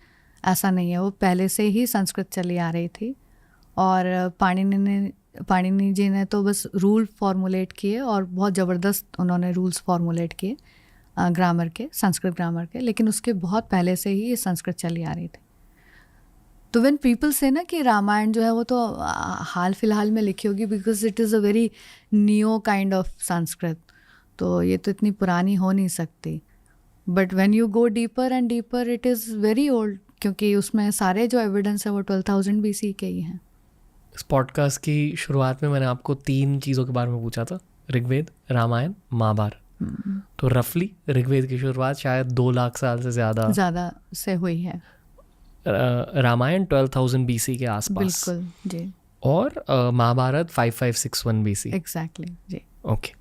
ऐसा नहीं है। वो पहले से ही संस्कृत चली आ रही थी, और पाणिनि जी ने तो बस रूल फॉर्मुलेट किए, और बहुत ज़बरदस्त उन्होंने रूल्स फॉर्मुलेट किए ग्रामर के, संस्कृत ग्रामर के, लेकिन उसके बहुत पहले से ही ये संस्कृत चली आ रही थी। तो व्हेन पीपल से ना कि रामायण जो है वो तो हाल फिलहाल में लिखी होगी, because it is a very new kind of Sanskrit, तो ये तो इतनी पुरानी हो नहीं सकती। But when you go deeper and deeper it is very old, क्योंकि उसमें सारे जो एविडेंस है वो 12,000 BC के ही हैं। इस पॉडकास्ट की शुरुआत में मैंने आपको 3 चीज़ों के बारे में पूछा था, ऋग्वेद, रामायण, महाभारत। तो रफली ऋग्वेद की शुरुआत शायद 2 लाख साल से ज़्यादा से हुई है। रामायण 12,000 BC के आसपास, बिल्कुल जी, और महाभारत 5561 BC। एग्जैक्टली जी। ओके।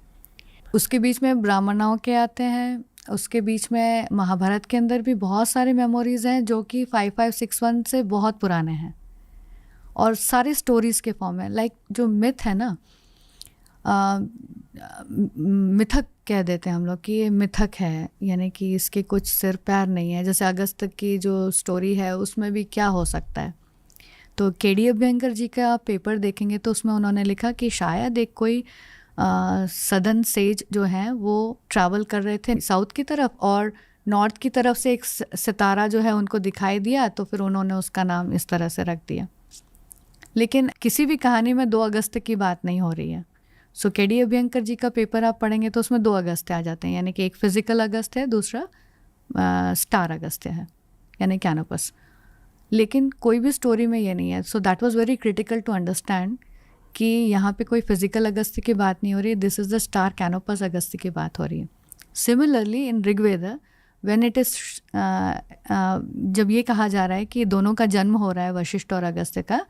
उसके बीच में ब्राह्मणों के आते हैं, उसके बीच में महाभारत के अंदर भी बहुत सारे मेमोरीज हैं जो कि 5561 से बहुत पुराने हैं, और सारे स्टोरीज के फॉर्म में। लाइक जो मिथ है ना, मिथक कह देते हैं हम लोग कि ये मिथक है, यानी कि इसके कुछ सिर पैर नहीं है। जैसे अगस्त की जो स्टोरी है उसमें भी क्या हो सकता है, तो केडी अभ्यंकर जी का आप पेपर देखेंगे तो उसमें उन्होंने लिखा कि शायद एक कोई सदर्न सेज जो हैं वो ट्रैवल कर रहे थे साउथ की तरफ, और नॉर्थ की तरफ से एक सितारा जो है उनको दिखाई दिया, तो फिर उन्होंने उसका नाम इस तरह से रख दिया। लेकिन किसी भी कहानी में 2 अगस्त की बात नहीं हो रही है। सो केडी अभ्यंकर जी का पेपर आप पढ़ेंगे तो उसमें 2 अगस्त आ जाते हैं, यानी कि एक फिजिकल अगस्त है, दूसरा स्टार अगस्त है, यानी कैनोपस। लेकिन कोई भी स्टोरी में ये नहीं है। So that was very critical to understand कि यहाँ पे कोई फिजिकल अगस्त की बात नहीं हो रही है, this is the star canopus Agast की बात हो रही है। Similarly in Rigveda when it is जब ये कहा जा रहा है कि दोनों का जन्म हो रहा है वशिष्ठ और अगस्त्य का,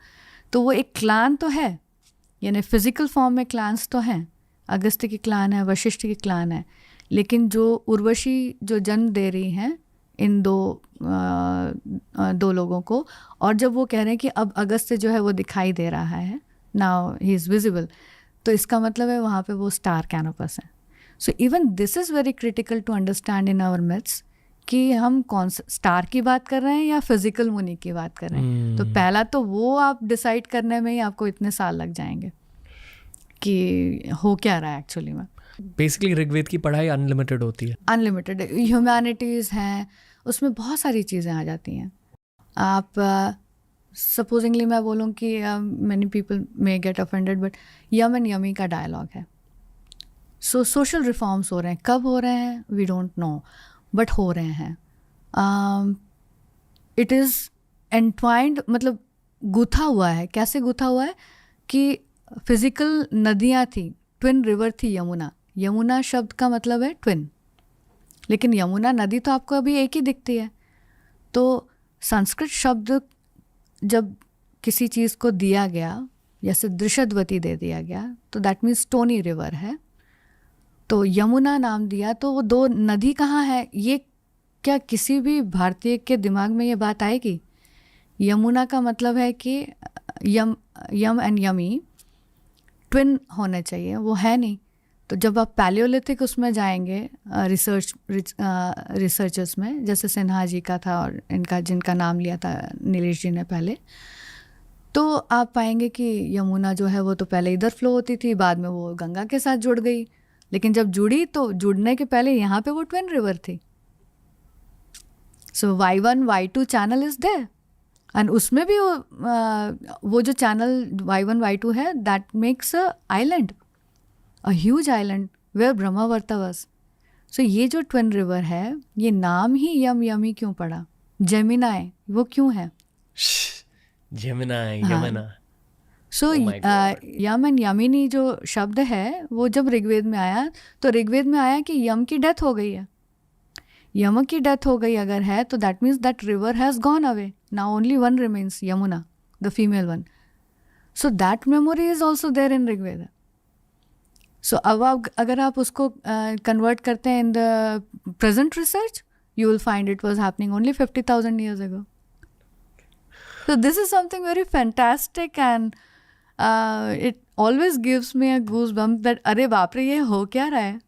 तो वो एक क्लान तो है, यानी फिजिकल फॉर्म में क्लान्स तो हैं, अगस्त्य की क्लान है, वशिष्ठ की क्लान है, लेकिन जो उर्वशी जो जन्म दे रही हैं इन दो लोगों को, और जब वो कह रहे हैं कि अब अगस्त्य जो है वो दिखाई दे रहा है, नाउ ही इज़ विजिबल, तो इसका मतलब है वहाँ पे वो स्टार कैनोपस है। So even this is very critical to understand in our myths कि हम कौन सा स्टार की बात कर रहे हैं या फिजिकल मुनि की बात कर रहे हैं। तो पहला तो वो आप डिसाइड करने में ही आपको इतने साल लग जाएंगे कि हो क्या रहा है एक्चुअली में। बेसिकली ऋग्वेद की पढ़ाई अनलिमिटेड होती है, अनलिमिटेड ह्यूमैनिटीज़ हैं, उसमें बहुत सारी चीज़ें आ जाती हैं। आप सपोजिंगली मैं बोलूँ कि many people may get offended, but Yama and Yami का डायलॉग है। सो सोशल रिफॉर्म्स हो रहे हैं, कब हो रहे हैं वी डोंट नो, बट हो रहे हैं। इट इज़ एंट्वाइंड, मतलब गुथा हुआ है। कैसे गुथा हुआ है कि फिजिकल नदियाँ थी, ट्विन रिवर थी यमुना। यमुना शब्द का मतलब है ट्विन, लेकिन यमुना नदी तो आपको अभी एक ही दिखती है। तो संस्कृत शब्द जब किसी चीज़ को दिया गया, जैसे दृशद्वती दे दिया गया, तो दैट मीन्स स्टोनी रिवर है, तो यमुना नाम दिया। तो वो 2 नदी कहाँ है, ये क्या किसी भी भारतीय के दिमाग में ये बात आएगी? यमुना का मतलब है कि यम एंड यमी ट्विन होने चाहिए, वो है नहीं। तो जब आप पैलियोलिथिक उसमें जाएंगे रिसर्चर्स में, जैसे सिन्हा जी का था और इनका जिनका नाम लिया था नीलेश जी ने पहले, तो आप पाएंगे कि यमुना जो है वो तो पहले इधर फ्लो होती थी, बाद में वो गंगा के साथ जुड़ गई, लेकिन जब जुड़ी तो जुड़ने के पहले यहाँ पे वो ट्विन रिवर थी। So Y1 Y2 channel is there, and उसमें भी वो जो चैनल Y1 Y2 है, that makes a island, a huge island where Brahmavarta was. So ये जो ट्विन रिवर है, ये नाम ही यमी क्यों पड़ा? जेमिनाई वो क्यों है? यमुना। सो यम एंड यमिनी जो शब्द है वो जब ऋग्वेद में आया, तो ऋग्वेद में आया कि यम की डेथ हो गई है। यम की डेथ हो गई अगर है, तो that means that river has gone away, now only one remains, Yamuna, the female one. So that memory is also there in Rigveda. So अब अगर आप उसको कन्वर्ट करते हैं in the present research, you will find it was happening only 50,000 years ago. So this is something very fantastic, and it always gives me a goosebump that अरे बाप रे, ये हो क्या रहा है?